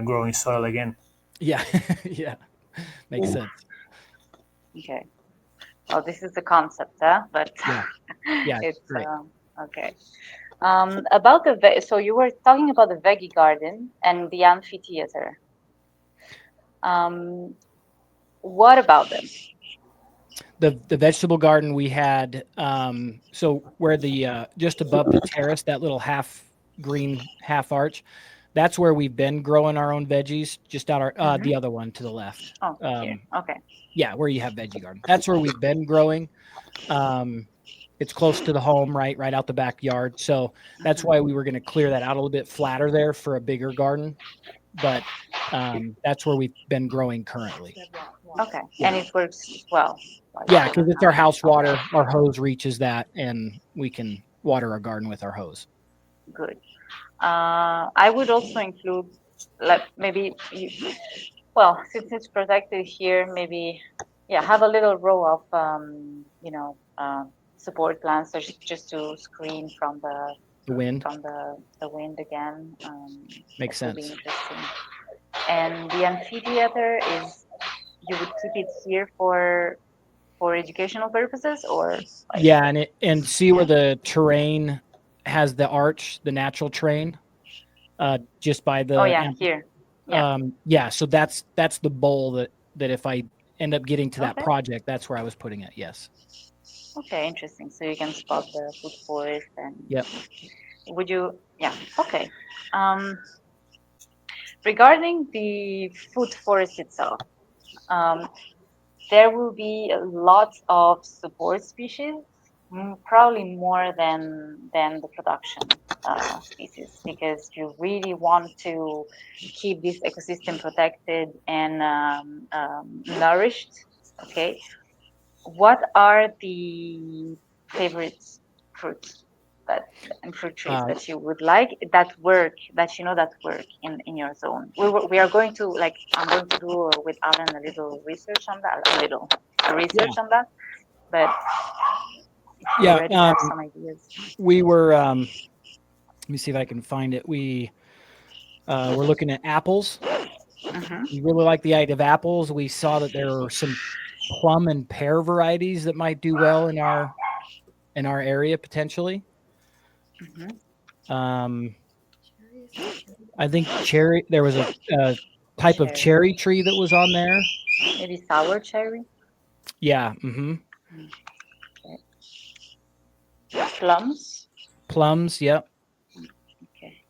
growing soil again. Yeah. Yeah, makes sense. Okay. Oh, this is the concept, huh? But yeah, it's great. Okay. About so you were talking about the veggie garden and the amphitheater. What about them? The vegetable garden we had, so where the just above the terrace, that little half green half arch, that's where we've been growing our own veggies. Just out our the other one to the left. Oh, here. Okay. Yeah, where you have veggie garden. That's where we've been growing. It's close to the home, right out the backyard. So that's why we were going to clear that out a little bit flatter there for a bigger garden. But that's where we've been growing currently. Okay, and it works well. Yeah, because it's our house water. Our hose reaches that, and we can water our garden with our hose. Good. I would also include, like, maybe, since it's protected here, maybe, have a little row of, support plants, just to screen from the wind. From the wind again. Makes sense. Would be interesting. And the amphitheater you would keep it here for educational purposes, or? And see where the terrain has the arch, the natural terrain, just by the. Here. So that's the bowl that if I end up getting to that project, that's where I was putting it. Yes. Okay, interesting. So you can spot the food forest and. Yep. Would you? Yeah. Okay. Regarding the food forest itself, there will be lots of support species, probably more than the production species, because you really want to keep this ecosystem protected and nourished. Okay. What are the favorite fruits and fruit trees that you would like that work in your zone? We are going to I'm going to do with Alan a little research on that, on that, but you already have some ideas. We were let me see if I can find it. We're looking at apples. We really like the idea of apples. We saw that there were some plum and pear varieties that might do well in our area potentially. Um, I think cherry. There was a type of cherry tree that was on there. Maybe sour cherry. Yeah. Mm-hmm. Plums. Plums. Yep. Okay.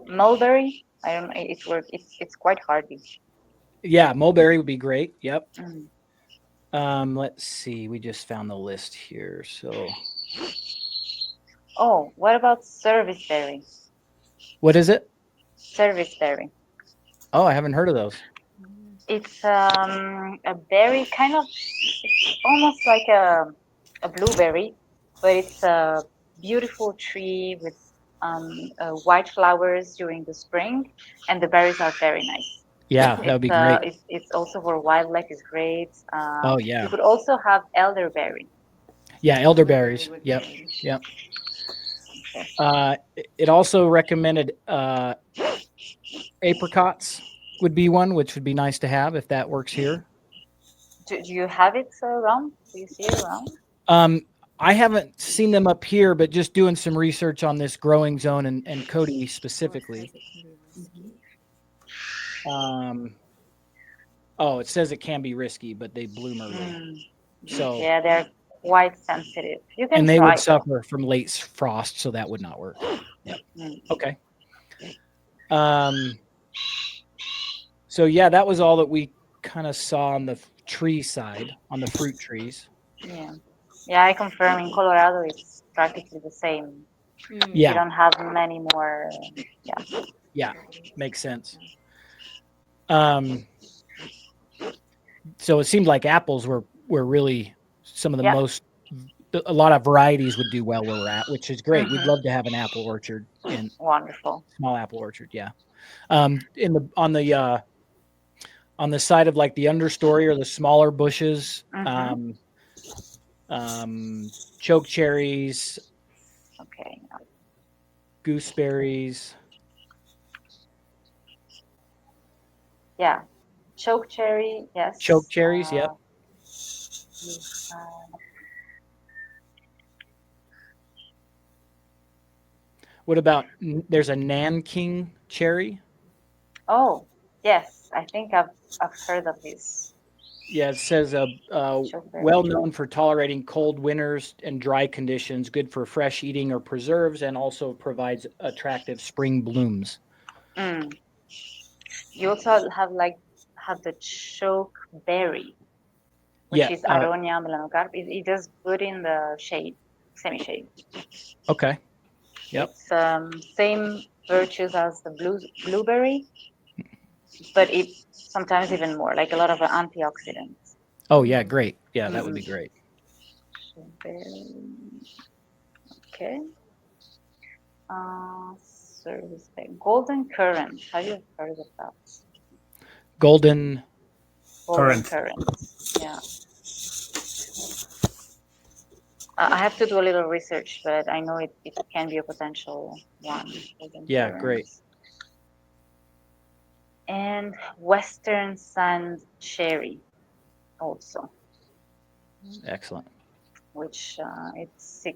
Mulberry. I don't know. It's quite hardy. Yeah. Mulberry would be great. Yep. Mm. Let's see. We just found the list here. So. Oh, what about serviceberry? What is it? Serviceberry. Oh, I haven't heard of those. It's a berry, kind of. It's almost like a blueberry, but it's a beautiful tree with white flowers during the spring, and the berries are very nice. Yeah, that would be great. It's also for wildlife is great. Oh You yeah. could also have elderberry. Yeah, elderberries. Yep. Yep. It also recommended apricots would be one, which would be nice to have if that works here. Do you have it around? Do you see it around? I haven't seen them up here, but just doing some research on this growing zone and Cody specifically. Oh, it says it can be risky, but they bloom early. So yeah, they're quite sensitive. You can and they try would suffer from late frost, so that would not work. Yep. Okay. So yeah, that was all that we kind of saw on the tree side, on the fruit trees. Yeah. Yeah, I confirm in Colorado it's practically the same. Yeah. You don't have many more. Yeah. Yeah, makes sense. So it seemed like apples were really some of the most. A lot of varieties would do well where we're at, which is great. We'd love to have an apple orchard in wonderful small apple orchard. Yeah. In the on the side of like the understory or the smaller bushes, choke cherries, okay, gooseberries. Yeah, choke cherry, yes. Choke cherries, yep. What about there's a Nanking cherry? Oh, yes, I think I've heard of this. Yeah, it says well known for tolerating cold winters and dry conditions, good for fresh eating or preserves, and also provides attractive spring blooms. You also have the chokeberry, which is Aronia melanocarp. It does good in the shade, semi-shade. Okay. Yep. It's same virtues as the blueberry, but it's sometimes even more, like a lot of antioxidants. Oh yeah, great. Yeah, that would be great. Okay. Golden currant. Have you heard of that? Golden currant. Yeah. I have to do a little research, but I know it can be a potential one. Yeah, great. And western sand cherry also. Excellent. Which it's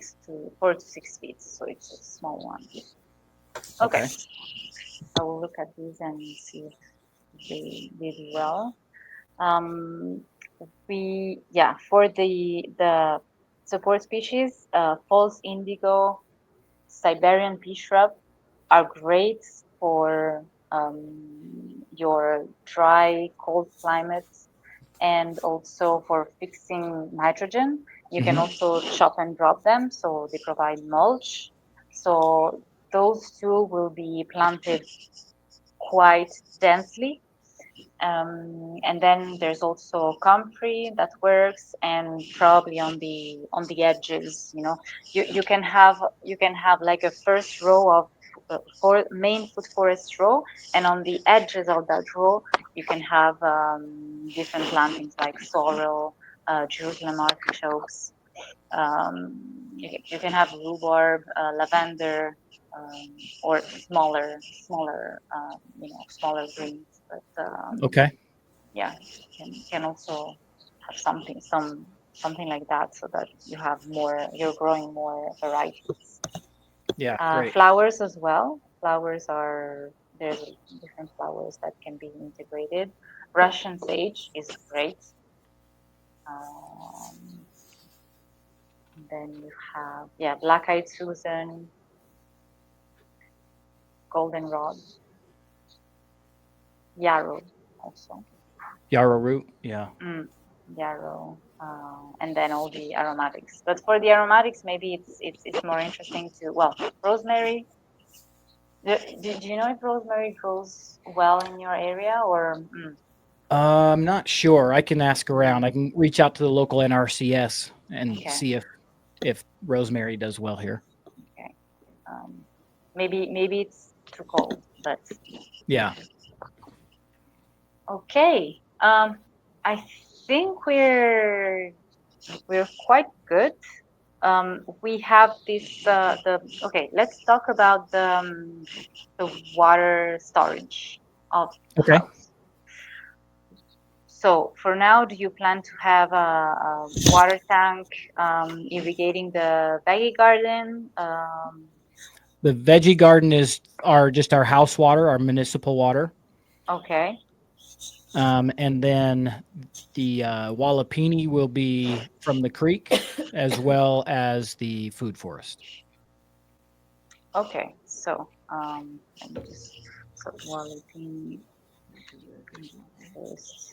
4 to 6 feet, so it's a small one. Okay. I will look at these and see if they did well. For the support species, false indigo, Siberian pea shrub are great for your dry, cold climates, and also for fixing nitrogen. You can also chop and drop them, so they provide mulch. So those two will be planted quite densely. And then there's also comfrey that works, and probably on the edges, you can have like a first row of main food forest row, and on the edges of that row you can have different plantings like sorrel, Jerusalem artichokes. You can have rhubarb, lavender, or smaller, smaller greens. But Okay. yeah, can also have something like that, so that you're growing more varieties. Yeah. Great. Flowers as well. There's different flowers that can be integrated. Russian sage is great. Then you have black-eyed Susan, goldenrod, yarrow also. Yarrow root. Yeah. Yarrow, and then all the aromatics. But for the aromatics, maybe it's more interesting rosemary. Do you know if rosemary grows well in your area, or? I'm not sure. I can ask around. I can reach out to the local NRCS and Okay. see if rosemary does well here. Okay. Maybe it's too cold, but Yeah. okay. I think we're quite good. We have this okay. Let's talk about the water storage of the Okay. house. So for now, do you plan to have a water tank irrigating the veggie garden? The veggie garden is just our house water, our municipal water. Okay. And then the Wallapini will be from the creek as well as the food forest. Okay. So let me just Wallapini first.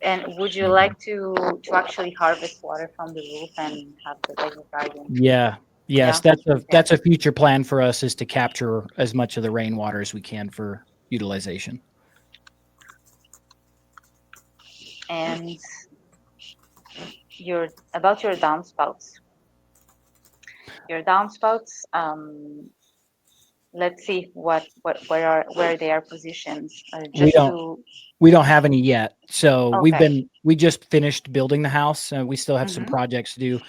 And would you like to actually harvest water from the roof and have the veggie garden? Yeah. Yes, Yeah. that's a future plan for us, is to capture as much of the rainwater as we can for utilization. And about your downspouts. Your downspouts, let's see where they are positioned. We don't have any yet. So Okay. we just finished building the house. We still have some projects to do.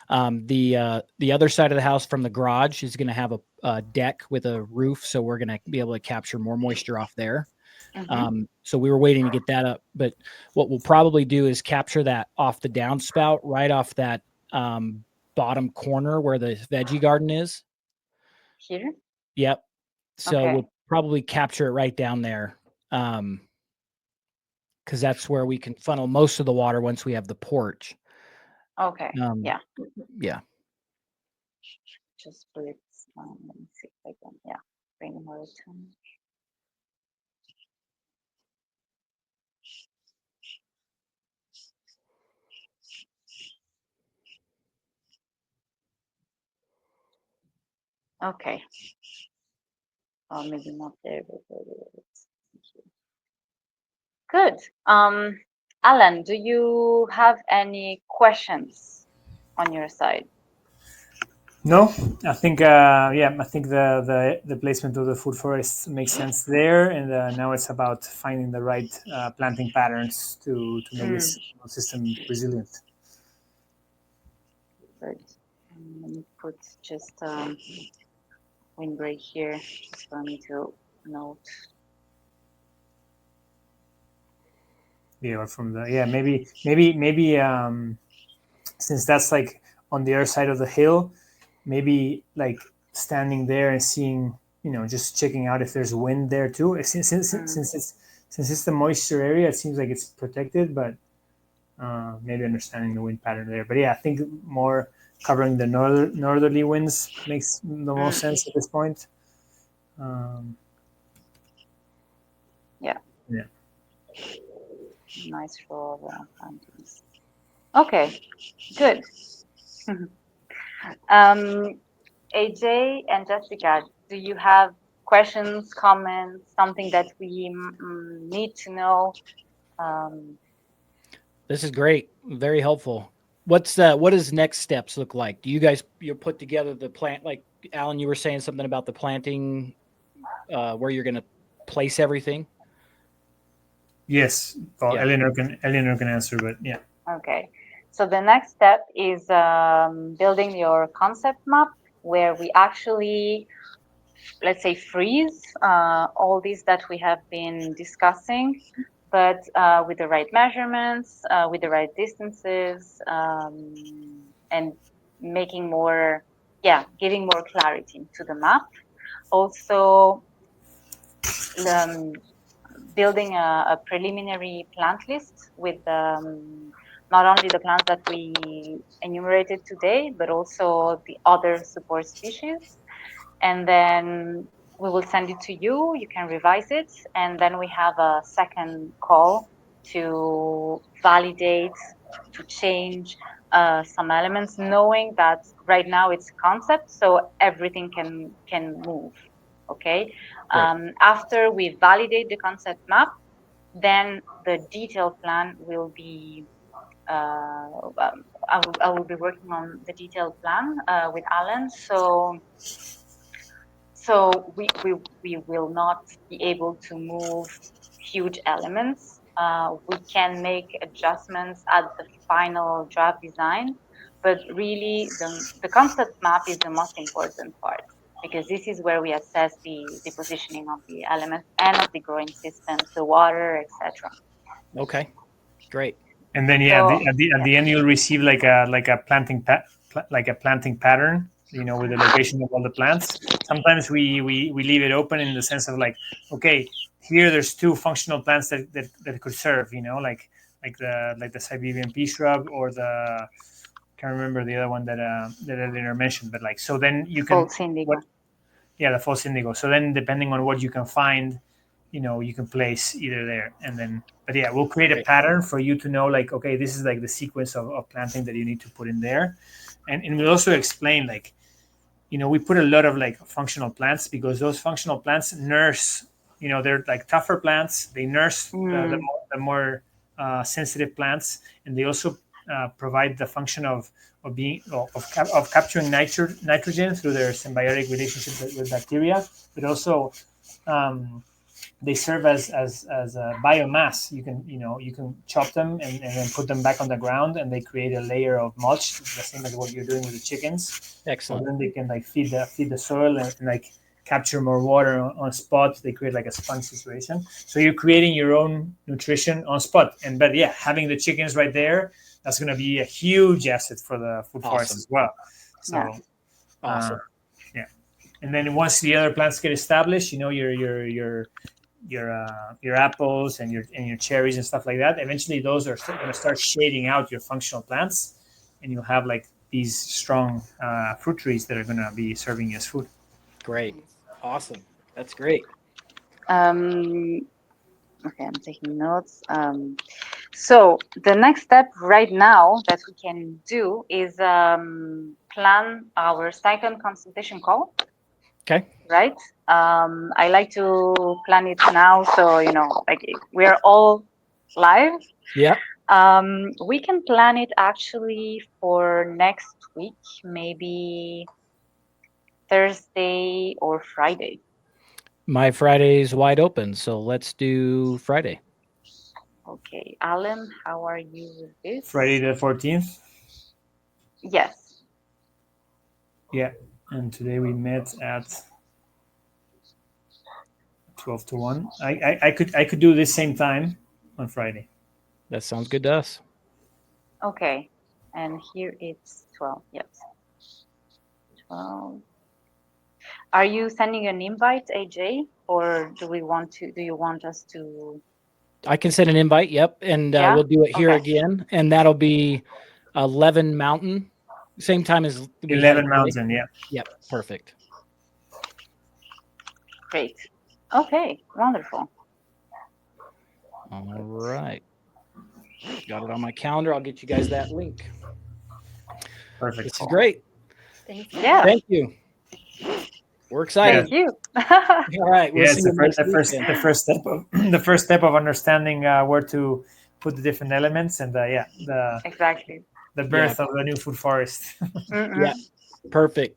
The other side of the house from the garage is going to have a deck with a roof, so we're going to be able to capture more moisture off there. So we were waiting to get that up, but what we'll probably do is capture that off the downspout, right off that bottom corner where the veggie garden is. Here? Yep. So Okay. we'll probably capture it right down there, because that's where we can funnel most of the water once we have the porch. Okay. Yeah. Yeah. Just split. Let me see if I can. Yeah. Bring more time. Okay. Oh, maybe not there, but good. Allan, do you have any questions on your side? No, I think I think the placement of the food forest makes sense there, and now it's about finding the right planting patterns to make this system resilient. Good. Let me put just windbreak here, just for me to note. Yeah, or from the maybe since that's like on the other side of the hill, maybe like standing there and seeing, just checking out if there's wind there too. Since it's the moisture area, it seems like it's protected, but maybe understanding the wind pattern there. But yeah, I think more covering the northerly winds makes the most sense at this point. Yeah. Nice row of plantings. Okay, good. AJ and Jessica, do you have questions, comments, something that we need to know? This is great. Very helpful. What does next steps look like? Do you put together the plant, like Allan, you were saying something about the planting, where you're going to place everything? Yes. Well, yeah. Elenore can answer, but yeah. Okay. So the next step is building your concept map where we actually, let's say, freeze all these that we have been discussing, but with the right measurements, with the right distances, and making more, giving more clarity to the map. Also, building a preliminary plant list with not only the plants that we enumerated today, but also the other support species. And then we will send it to you. You can revise it. And then we have a second call to validate, to change some elements, knowing that right now it's concept, so everything can move. Okay. After we validate the concept map, then the detailed plan will be. I will be working on the detailed plan with Allan. So we will not be able to move huge elements. We can make adjustments at the final draft design, but really the concept map is the most important part, because this is where we assess the positioning of the elements and of the growing systems, the water, etc. Okay, great. And then at the end you'll receive like a planting pattern, with the location of all the plants. Sometimes we leave it open in the sense of like, okay, here there's 2 functional plants that could serve, like the Siberian pea shrub, or the, can't remember the other one that Elenore mentioned, but like, so then you can False indigo. the false indigo. So then depending on what you can find, you can place either there, and then, but yeah, we'll create a pattern for you to know, like, okay, this is like the sequence of planting that you need to put in there. And we'll also explain, like, we put a lot of like functional plants, because those functional plants nurse, they're like tougher plants. They nurse the more sensitive plants, and they also provide the function of capturing nitrogen through their symbiotic relationship with bacteria, but also they serve as a biomass. You can chop them and then put them back on the ground, and they create a layer of mulch, the same as what you're doing with the chickens. Excellent. So then they can like feed the soil and like capture more water on spot. They create like a sponge situation. So you're creating your own nutrition on spot. But yeah, having the chickens right there, that's going to be a huge asset for the food forest as well. So awesome. Yeah. And then once the other plants get established, your apples and your cherries and stuff like that, eventually those are going to start shading out your functional plants, and you'll have like these strong fruit trees that are going to be serving you as food. Great. Awesome. That's great. Okay, I'm taking notes. So the next step right now that we can do is plan our second consultation call. Okay. Right. I like to plan it now, so like we're all live. Yeah. We can plan it actually for next week, maybe Thursday or Friday. My Friday's wide open, so let's do Friday. Okay, Allan, how are you with this? Friday the 14th. Yes. Yeah, and today we met at 12 to 1. I could do this same time on Friday. That sounds good to us. Okay, and here it's 12. Yes. 12. Are you sending an invite, AJ, or do you want us to? I can send an invite. Yep, and we'll do it here again, and that'll be 11 Mountain, same time as 11 Mountain. Yeah. Yep. Perfect. Great. Okay. Wonderful. All right. Got it on my calendar. I'll get you guys that link. Perfect. This is great. Thank you. Yeah. Thank you. We're excited. Thank you. All right. We'll see you the first step of understanding where to put the different elements, and exactly the birth of the new food forest. Yeah. Perfect.